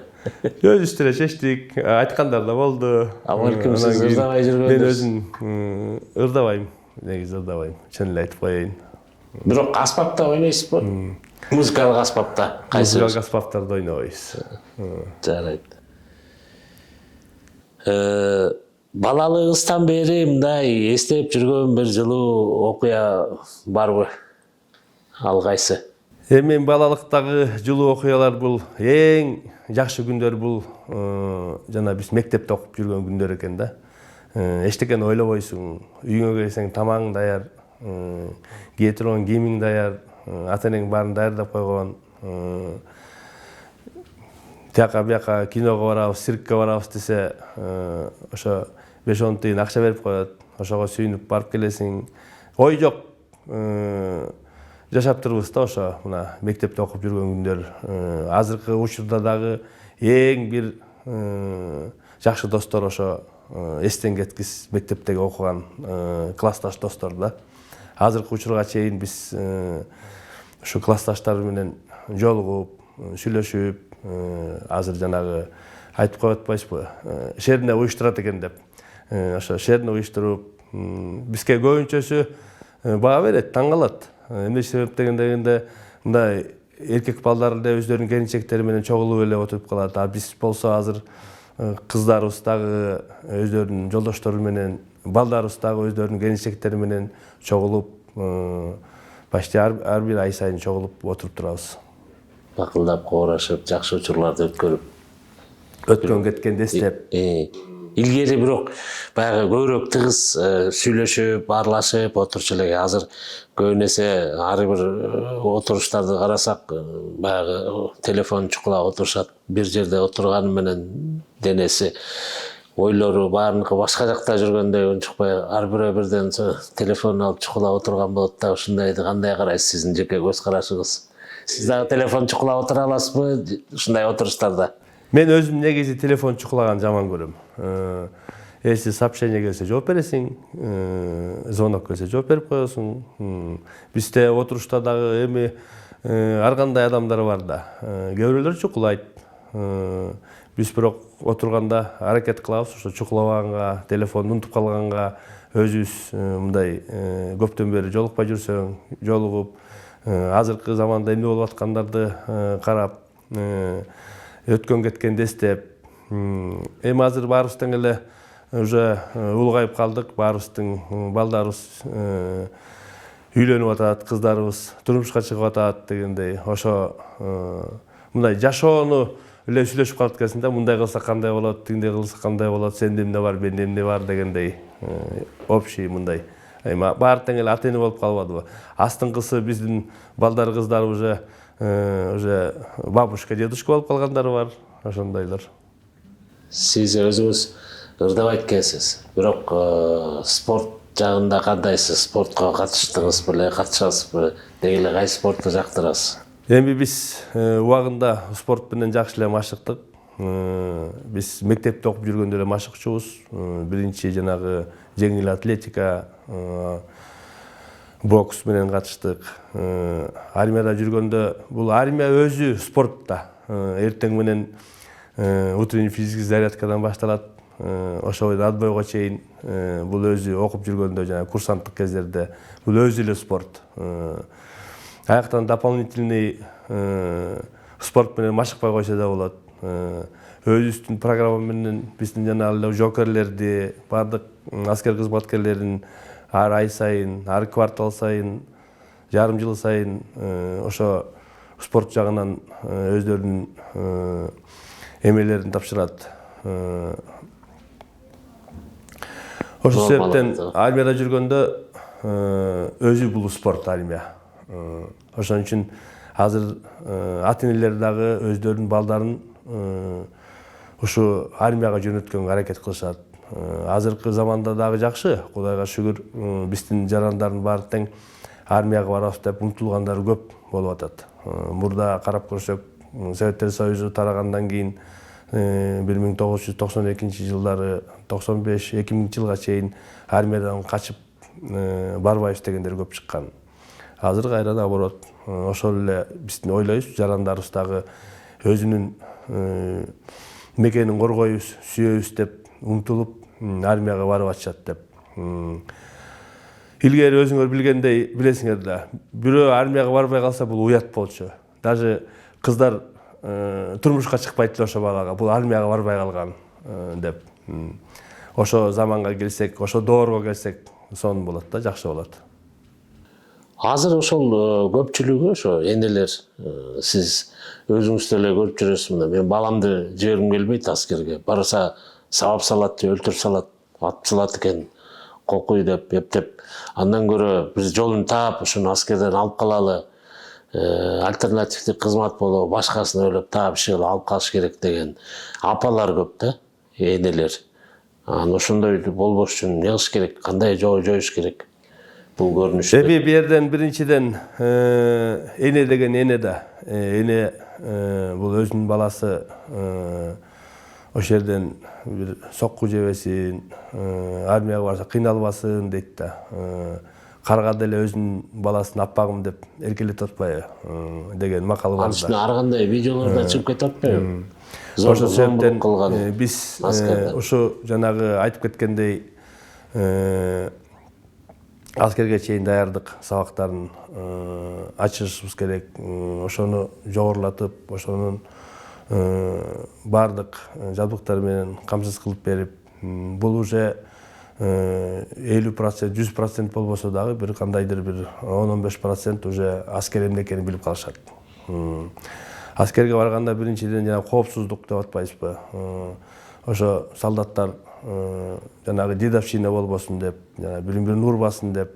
Өзүбүз деле чечтик, айткандар да болду. Балким сиз ырдабай жүргөнүңүз. Мен өзүм ырдабайм, негизи ырдабайм. Чын эле айтып коеюн. Бирок аспапта ойнойсузбу? Музыкалык аспапта кайсы? Музыкалык аспаптарда ойнобойбуз. Жарайт. Балалыгыңыздан бери мындай эстеп жүргөн бир жылуу окуя барбы? Ал кайсы? Эми балалыктагы жылуу окуялар бул эң жакшы күндөр бул жана биз мектепте окуп жүргөн күндөр экен да. Эчтекени ойлобойсуң. Үйүңө келсең тамагың даяр, кие турган кийимиң даяр, ата-энең баарын даярдап койгон. Тияка бияка киного барабыз, циркке барабыз десе, ошо 5-10 тыйын акча берип коет. Ошого сүйүнүп барып келесиң. Ой жок. Жашап турбуз да ошо мына мектепте окуп жүргөн күндөр. Азыркы учурда дагы эң бир жакшы достор ошо эстен кеткис мектептеги окуган классташ достор да. Азыркы учурга чейин биз ушу классташтар менен жолугуп, сүйлөшүп, азыр жанагы айтып коет атпайсызбы, шерне уюштурат экен деп. Ошо шерне уюштуруп, бизге көбүнчөсү баа берет, таң калат. Эмне себеп дегенде мындай эркек балдар эле өздөрүнүн келинчектери менен чогулуп эле отуруп калат. А биз болсо азыр кыздарыбыз дагы өздөрүнүн жолдоштору менен, балдарыбыз дагы өздөрүнүн келинчектери менен чогулуп, почти ар бир ай сайын чогулуп отуруп турабыз. Бакылдап, коорашып, жакшы учурларды Өткөн кеткенди эстеп. Илгери бирок баягы көбүрөөк тыгыз сүйлөшүп, баарлашып отурчу элек. Азыр көбүн эсе ар бир отуруштарды карасак, баягы телефон чукулап отурушат. Бир жерде отурганы менен денеси, ойлору баарыныкы башка жакта жүргөндөй унчукпай, ар бирөө бирден телефон алып чукулап отурган болот да. Ушундайды кандай карайсыз, сиздин жеке көз карашыңыз? Сиз дагы телефон чукулап отура аласызбы ушундай отуруштарда? Мен өзүм негизи телефон чукулаган жаман көрөм. Если сообщение келсе жооп бересиң, звонок келсе жооп берип коесуң. Бизде отурушта дагы эми ар кандай адамдар бар да. Кээ бирөөлөр чукулайт. Биз бирок отурганда аракет кылабыз ошо чукулабаганга, телефонду унутуп калганга, өзүбүз мындай көптөн бери жолукпай жүрсөң, жолугуп, азыркы заманда эмне болуп аткандарды карап, өткөн кеткенди эстеп, эми азыр баарыбыз тең эле уже улгайып калдык, баарыбыздын балдарыбыз үйлөнүп атат, кыздарыбыз турмушка чыгып атат дегендей. Ошо мындай жашоону эле сүйлөшүп калат экенсиң да, мындай кылсак кандай болот, тигиндей кылсак кандай болот, сенде эмне бар, менде эмне бар дегендей общий мындай. Эми баары тең эле ата-эне болуп калбадыбы? Астыңкысы биздин балдар, кыздар уже бабушка, дедушка болуп калгандары бар, ошондойлор. Сиз өзүңүз ырдабайт экенсиз. Бирок спорт жагында кандайсыз? Спортко катыштыңыз беле, катышасызбы? Деги эле кайсы спортты жактырасыз? Эми биз убагында спорт менен жакшы эле машыктык. Биз мектепте окуп жүргөндө эле машыкчубуз. Биринчи жанагы жеңил атлетика, бокс менен катыштык. Армияда жүргөндө бул армия өзү спорт да. Эртең менен утренний физический зарядкадан башталат. Ошо бойдон отбойго чейин бул өзү окуп жүргөндө жана курсанттык кездерде бул өзү эле спорт. Аяктан дополнительный спорт менен машыкпай койсо да болот. Өзүбүздүн программа менен биздин жанагы жокерлерди, бардык аскер кызматкерлерин ар ай сайын, ар квартал сайын, жарым жыл сайын ошо спорт жагынан өздөрүнүн эмелерин тапшырат. Ошол себептен армияда жүргөндө өзү бул спорт армия. Ошон үчүн Азыр ата-энелер дагы өздөрүнүн балдарын ушу армияга жөнөткөнгө аракет кылышат. Азыркы заманда дагы жакшы, Кудайга шүгүр, биздин жарандардын баары тең армияга барабыз деп умтулгандары көп болуп атат. Мурда карап көрсөк, Советтер Союзу тарагандан кийин 1992 жылдары 95-2000 жылга чейин армиядан качып барбайбыз дегендер көп чыккан. Азыр кайра наоборот, ошол эле биздин ойлойбуз, жарандарыбыз дагы өзүнүн мекенин коргойбуз, сүйөбүз деп умтулуп армияга барып атышат деп. Илгери өзүңөр билгендей, билесиңер да, бирөө армияга барбай калса бул уят болчу. Даже кыздар турмушка чыкпайт эле ошо балага, бул армияга барбай калган деп. Ошо заманга келсек, ошо доорго келсек, сонун болот да, жакшы болот. Азыр ошол көпчүлүгү ошо энелер, сиз өзүңүз деле көрүп жүрөсүз мына. Мен баламды жибергим келбейт аскерге. Барса сабап салат, өлтүрүп салат, атып салат экен, кокуй деп, эптеп. Андан көрө биз жолун таап, ошону аскерден алып калалы, альтернативдик кызмат болобу, башкасын ойлоп таап иши алып калыш керек деген апалар көп да, энелер. Ошондой болбош үчүн эмне кылыш керек, кандай жоюш керек? Бул көрүнүштү. Эми бу жерден биринчиден эне деген эне да. Эне бул өзүнүн баласы ошол жерден бир сокку жебесин, армияга барса кыйналбасын дейт да. Карга деле өзүнүн баласын аппагым деп эркелете атпайбы деген макалы бар да. Ар кандай видеолордо чыгып кетип атпайбы? Ошол себептен биз ушу жанагы айтып кеткендей аскерге чейин даярдык сабактарын ачышыбыз керек. Ошону жогорулатып, ошонун бардык жабдыктары менен камсыз кылып берип, бул уже 50%, 100% болбосо дагы бир кандайдыр бир 10-15% уже аскер эмне экенин билип калышат. Аскерге барганда биринчиден жана коопсуздук деп атпайбызбы? Ошо солдаттар жанагы дедовщина болбосун деп, бири-бирин урбасын деп,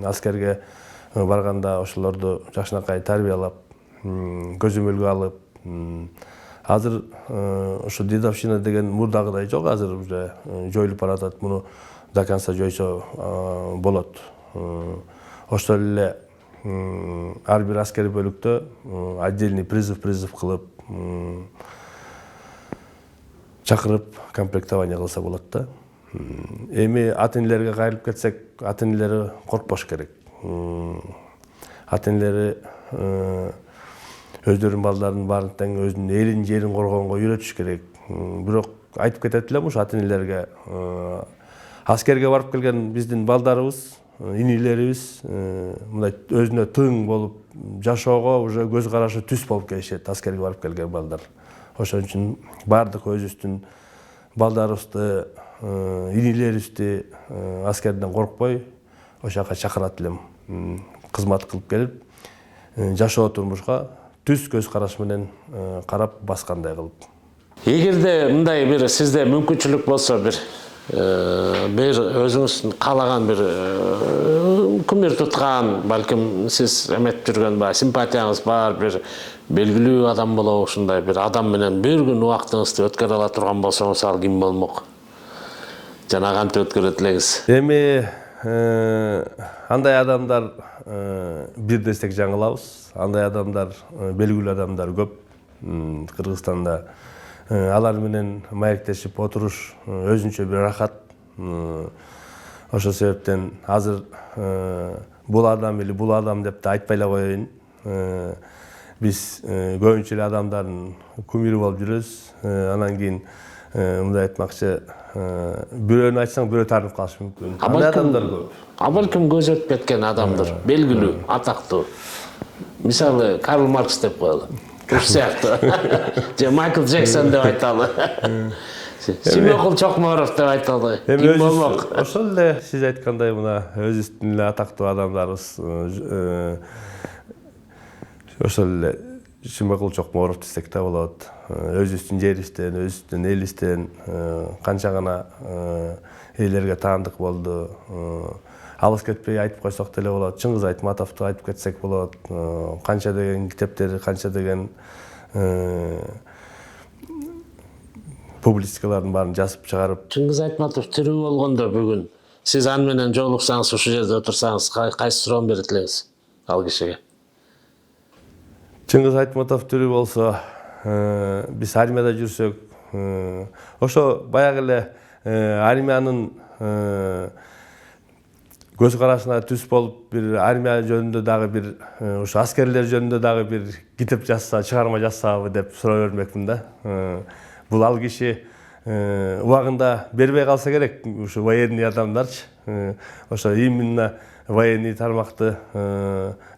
аскерге барганда ошолорду жакшынакай тарбиялап, көзөмөлгө алып. Азыр ошо дедовщина деген мурдагыдай жок, азыр уже жоюлуп баратат. Муну до конца жойсо болот. Ошол эле ар бир аскер бөлүктө отдельный призыв кылып, чакырып комплектование кылса болот да. Эми ата-энелерге кайрылып кетсек, ата-энелери коркпош керек. Ата-энелери өздөрүнүн балдарынын баарын тең өзүнүн элин, жерин коргогонго үйрөтүш керек. Бирок айтып кетет элем ушу ата-энелерге, аскерге барып келген биздин балдарыбыз, инилерибиз мындай өзүнө тың болуп, жашоого уже көз карашы түз болуп келишет, аскерге барып келген балдар. Ошон үчүн бардык өзүбүздүн балдарыбызды, инилерибизди аскерден коркпой, ошол жака чакырат элем. Кызмат кылып келип, жашоо турмушка түз көз караш менен карап баскандай кылып. Эгерде мындай бир сизде мүмкүнчүлүк болсо, бир өзүңүз каалаган бир кумир туткан, балким сиз эметип жүргөн симпатияңыз бар бир белгилүү адам болобу, ушундай бир адам менен бир күн убактыңызды өткөрө ала турган болсоңуз, ал ким болмок? Жана кантип өткөрөт элеңиз? Эми андай адамдар бир десек жаңылабыз. Андай адамдар, белгилүү адамдар көп Кыргызстанда. Алар менен маектешип отуруш өзүнчө бир рахат. Ошол себептен азыр бул адам или бул адам деп да айтпай эле коеюн. Биз көбүнчө эле адамдардын кумири болуп жүрөбүз. Анан кийин мындай айтмакчы, бирөөнү айтсаң бирөө таарынып калышы мүмкүн. Андай адамдар көп. Балким көз өтүп кеткен адамдар, белгилүү, атактуу. Мисалы, Карл Маркс деп коелу. Ушу сыяктуу. Же Майкл Джексон деп айталы. Симекул Чокморов деп айталы. Ким болмок? Ошол эле сиз айткандай мына өзүбүздүн эле атактуу адамдарыбыз, ошол эле Симекул Чокморов десек да болот. Өзүбүздүн жерибизден, өзүбүздүн элибизден канча гана элерге таандык болду. алыс кетпей айтып койсок деле болот. Чыңгыз Айтматовду айтып кетсек болот. Канча деген китептери, канча деген публистикалардын баарын жазып чыгарып. Чыңгыз Айтматов тирүү болгондо бүгүн сиз аны менен жолуксаңыз, ушул жерде отурсаңыз, кайсы суроон берет элеңиз ал кишиге? Чыңгыз Айтматов тирүү болсо, биз армияда жүрсөк, ошо баягы эле армиянын көз карашына түз болуп, бир армия жөнүндө дагы бир ушу аскерлер жөнүндө дагы бир китеп жазса, чыгарма жазсабы деп суроо бермекмин да. Бул ал киши убагында бербей калса керек, ушу военный адамдарчы. Ошо именно военный тармакты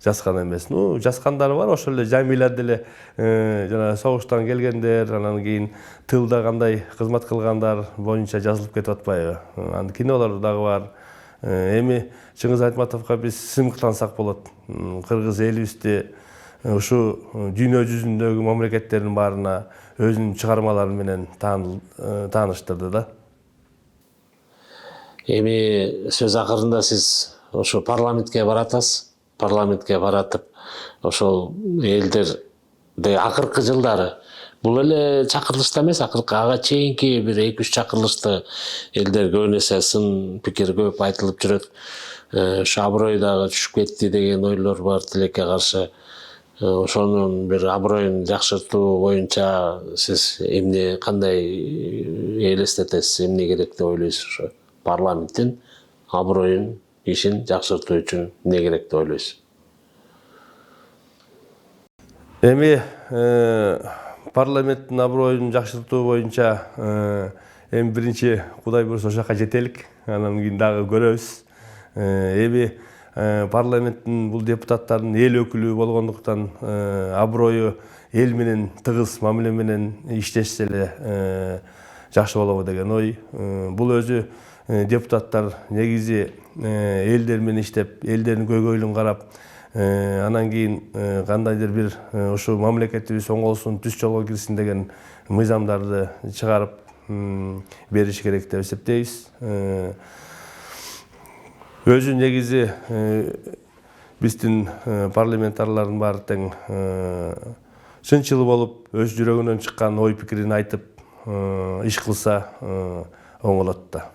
жазган эмес. Жазгандары бар, ошол эле Жамиля деле жана согуштан келгендер, анан кийин тылда кандай кызмат кылгандар боюнча жазылып кетип атпайбы. Анын кинолору дагы бар. Эми Чыңгыз Айтматовго биз сыймыктансак болот. Кыргыз элибизди ушу дүйнө жүзүндөгү мамлекеттердин баарына өзүнүн чыгармалары менен тааныштырды да. Эми сөз акырында сиз ошо парламентке баратасыз. Парламентке баратып, ошол элдерди акыркы жылдары бул эле чакырылышта эмес, акыркы ага чейинки бир 2-3 чакырылышты элдер көп нерсе сын пикир көп айтылып жүрөт. Ошо аброй дагы түшүп кетти деген ойлор бар тилекке каршы. Ошонун бир аброюн жакшыртуу боюнча сиз эмне кандай элестетесиз, эмне керек деп ойлойсуз? Ошо парламенттин аброюн, ишин жакшыртуу үчүн эмне керек деп ойлойсуз? Эми парламенттин аброюн жакшыртуу боюнча эми биринчи Кудай буйрса ошол жака жетелик, анан кийин дагы көрөбүз. Эми парламенттин бул депутаттардын эл өкүлү болгондуктан аброю эл менен тыгыз мамиле менен иштешсе эле жакшы болобу деген ой. Бул өзү депутаттар негизи элдер менен иштеп, элдердин көйгөйлүн карап, анан кийин кандайдыр бир ушу мамлекетибиз оңолсун, түз жолго кирсин деген мыйзамдарды чыгарып бериш керек деп эсептейбиз. Өзү негизи биздин парламентарлардын баары тең чынчыл болуп, өз жүрөгүнөн чыккан ой пикирин айтып, иш кылса оңолот да.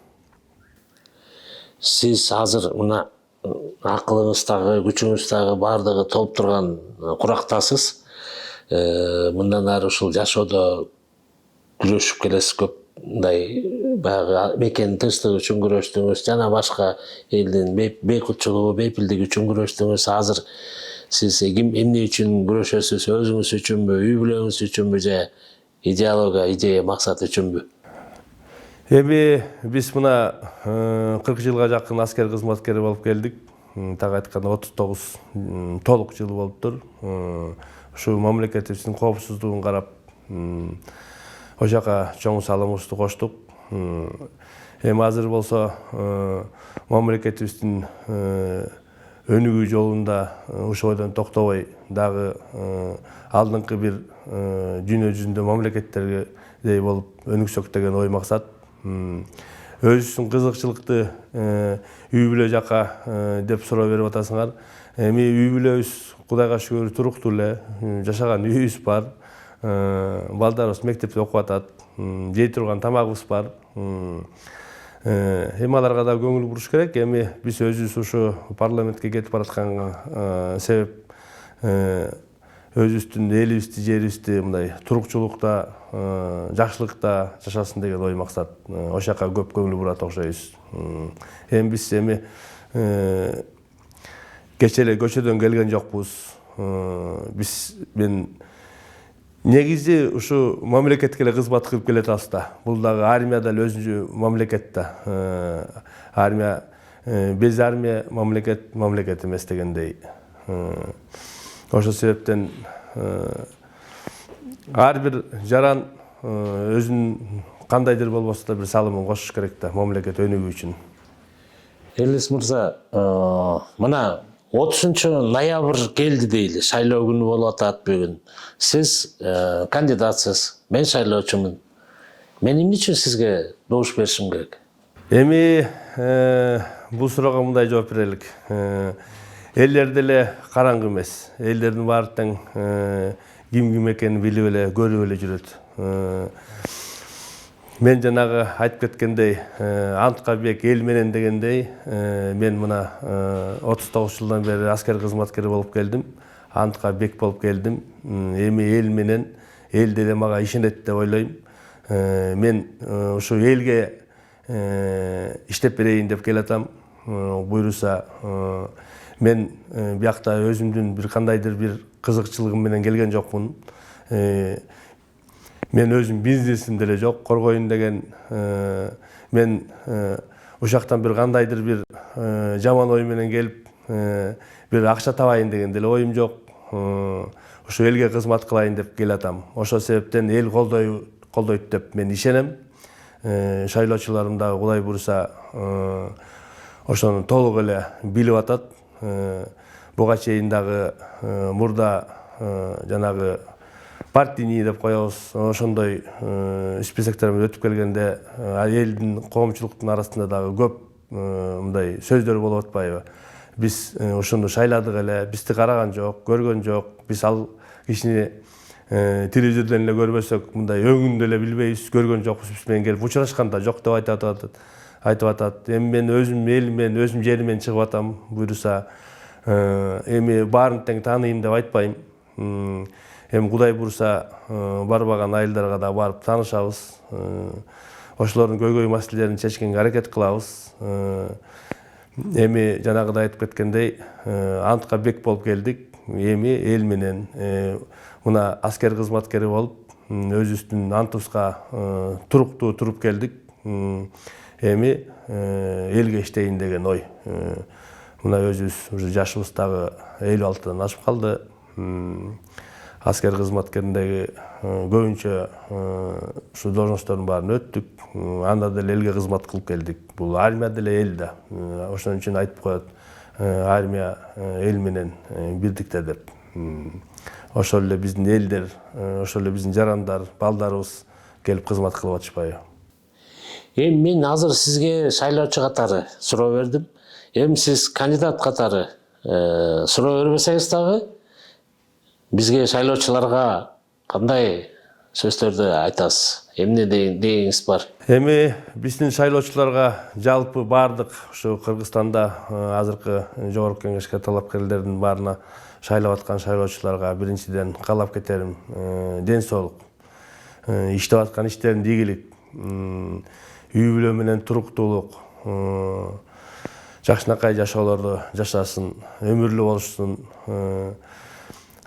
Сиз азыр мына акылыңыздагы, күчүңүздагы баардыгы толуп турган курактасыз. Мындан ары ушул жашоодо күрөшүп келесиз, көп мындай баягы мекенин тынчтыгы үчүн күрөштүңүз, жана башка элдин бейкутчулугу, бейпилдиги үчүн күрөштүңүз. Азыр сиз эмне үчүн күрөшөсүз? Өзүңүз үчүнбү, үй бүлөңүз үчүнбү же идеология, идея, максат үчүнбү? Эми биз мына 40 жылга жакын аскер кызматкери болуп келдик. Так айтканда 39 толук жыл болуптур. Ушу мамлекетибиздин коопсуздугун карап, ошол жака чоң салымыбызды коштук. Эми азыр болсо мамлекетибиздин өнүгүү жолунда ушул ойдон токтобой дагы алдыңкы бир дүйнө жүзүндө мамлекеттердей болуп өнүксөк деген ой максат. Өзүбүздүн кызыкчылыкты үй бүлө жака деп суроо берип атасыңар. Эми үй бүлөбүз Кудайга шүгүр туруктуу эле, жашаган үйүбүз бар. Балдарыбыз мектепте окуп атат, жей турган тамагыбыз бар. Эми аларга да көңүл буруш керек. Эми биз өзүбүз ушу парламентке кетип баратканга себеп өзүбүздүн элибизди, жерибизди мындай турукчулукта, жакшылыкта жашасын деген ой максат. Ошол жака көп көңүл бурат окшойбуз. Эми биз кече эле көчөдөн келген жокпуз. Мен негизи ушу мамлекетке эле кызмат кылып келатабыз да. Бул дагы армия да өзүнчө мамлекет да. Армия без армия мамлекет эмес дегендей. Ошол себептен ар бир жаран өзүнүн кандайдыр болбосо да бир салымын кошуш керек да мамлекет өнүгүү үчүн. Элис мырза, мына 30 ноябрь келди дейли, шайлоо күнү болуп атат бүгүн. Сиз кандидатсыз, мен шайлоочумун. Мен эмне үчүн сизге добуш беришим керек? Эми бул суроого мындай жооп берелик. Элдер деле караңгы эмес. Элдердин баары тең ким экенин билип эле, көрүп эле жүрөт. Мен жанагы айтып кеткендей, антка бек эл менен дегендей, мен мына 39 жылдан бери аскер кызматкери болуп келдим. Антка бек болуп келдим. Эми эл менен, эл деле мага ишенет деп ойлойм. Мен ушу элге иштеп берейин деп келатам. Буйруса, мен биякта өзүмдүн бир кандайдыр бир кызыкчылыгым менен келген жокмун. Мен өзүм бизнесим деле жок, коргоюн деген. Мен ушактан бир кандайдыр бир жаман ой менен келип, бир акча табайын деген деле оюм жок. Ушу элге кызмат кылайын деп келатам. Ошол себептен эл колдойт деп мен ишенем. Шайлоочуларым дагы Кудай буйруса ошону толук эле билип атат. Буга чейин дагы мурда жанагы партийный деп коебуз, ошондой списоктор менен өтүп келгенде элдин, коомчулуктун арасында дагы көп мындай сөздөр болуп атпайбы? Биз ушуну шайладык эле, бизди караган жок, көргөн жок. Биз ал кишини телевизордон эле көрбөсөк, мындай өңүн деле билбейбиз, көргөн жокпуз, биз менен келип учурашканда жок деп айтып атат. Эми мен өзүм элимен, өзүм жеримен чыгып атам. Буйруса, эми баарын тең тааныйм деп айтпайм. Эми Кудай буйруса барбаган айылдарга да барып таанышабыз. Ошолордун көйгөй маселелерин чечкенге аракет кылабыз. Эми жанагыдай айтып кеткендей, антка бек болуп келдик. Эми эл менен мына аскер кызматкери болуп, өзүбүздүн антыбызга туруктуу туруп келдик. Эми элге иштейин деген ой. Мына өзүбүз уже жашыбыз дагы 56-дан ашып калды. Аскер кызматкериндеги көбүнчө ушу должносттордун баарын өттүк. Анда деле элге кызмат кылып келдик. Бул армия деле эл да. Ошон үчүн айтып коет, армия эл менен бирдикте деп. Ошол эле биздин элдер, ошол эле биздин жарандар, балдарыбыз келип кызмат кылып атышпайбы? Эми мен азыр сизге шайлоочу катары суроо бердим. Эми сиз кандидат катары суроо бербесеңиз дагы бизге шайлоочуларга кандай сөздөрдү айтасыз? Эмне дегениңиз бар? Эми биздин шайлоочуларга жалпы баардык ушу Кыргызстанда азыркы жогорку кеңешке талапкерлердин баарына шайлап аткан шайлоочуларга биринчиден каалап кетерим ден соолук, иштеп аткан иштеринде ийгилик, үй бүлө менен туруктуулук, жакшынакай жашоолорду жашасын, өмүрлүү болушсын.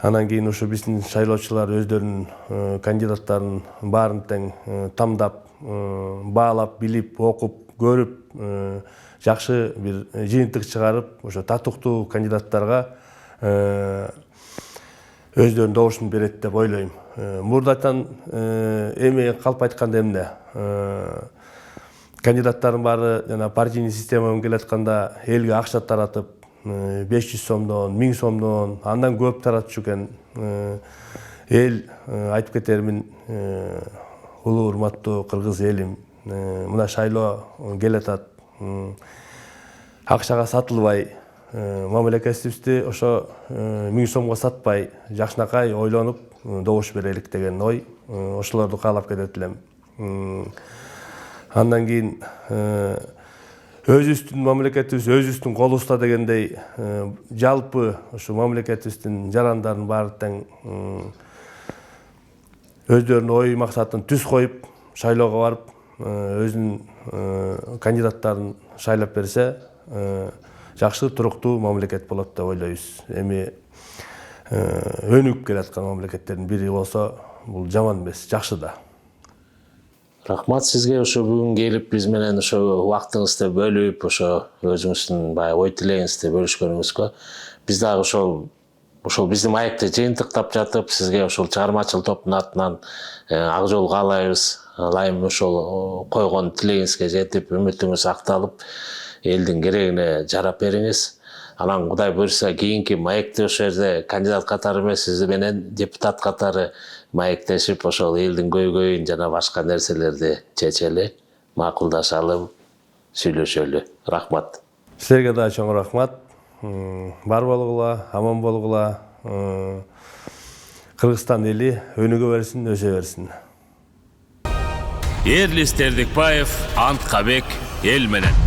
Анан кийин ушу биздин шайлоочулар өздөрүнүн кандидаттарын баарын тең тамдап, баалап, билип, окуп, көрүп, жакшы бир жыйынтык чыгарып, ошо татыктуу кандидаттарга өздөрүнүн добушун берет деп ойлойм. Мурдатан эми калп айтканда эмне? Кандидаттардын баары жана партийный система менен келатканда элге акча таратып, 500 сомдон, 1000 сомдон, андан көп таратчу экен. Эл айтып кетермин, улуу урматтуу кыргыз элим, мына шайлоо келатат. Акчага сатылбай, мамлекетибизди ошо 1000 сомго сатпай, жакшынакай ойлонуп добуш берелик деген ой. Ошолорду каалап кетет элем. Андан кийин өзүбүздүн мамлекетибиз өзүбүздүн колубузда дегендей, жалпы ушу мамлекетибиздин жарандарын баары тең өздөрүнүн ой максатын түз коюп, шайлоого барып, өзүнүн кандидаттарын шайлап берсе, жакшы туруктуу мамлекет болот деп ойлойбуз. Эми өнүгүп келаткан мамлекеттердин бири болсо, бул жаман эмес, жакшы да. Рахмат сизге ошо бүгүн келип биз менен ошо убактыңызды бөлүп, ошо өзүңүздүн баягы ой тилегиңизди бөлүшкөнүңүзгө биз дагы ошол биздин маекти жыйынтыктап жатып, сизге ошол чыгармачыл топтун атынан ак жол каалайбыз. Ылайым ошол койгон тилегиңизге жетип, үмүтүңүз акталып, элдин керегине жарап бериңиз. Анан Кудай буйруса кийинки маекти ошол жерде кандидат катары эмес, сиз менен депутат катары маектешип, ошол элдин көйгөйүн жана башка нерселерди чечели, макулдашалы, сүйлөшөлү. Рахмат. Силерге да чоң рахмат. Бар болгула, аман болгула. Кыргызстан эли өнүгө берсин, өсө берсин. Эрлис Тердикбаев, Анткабек эл менен.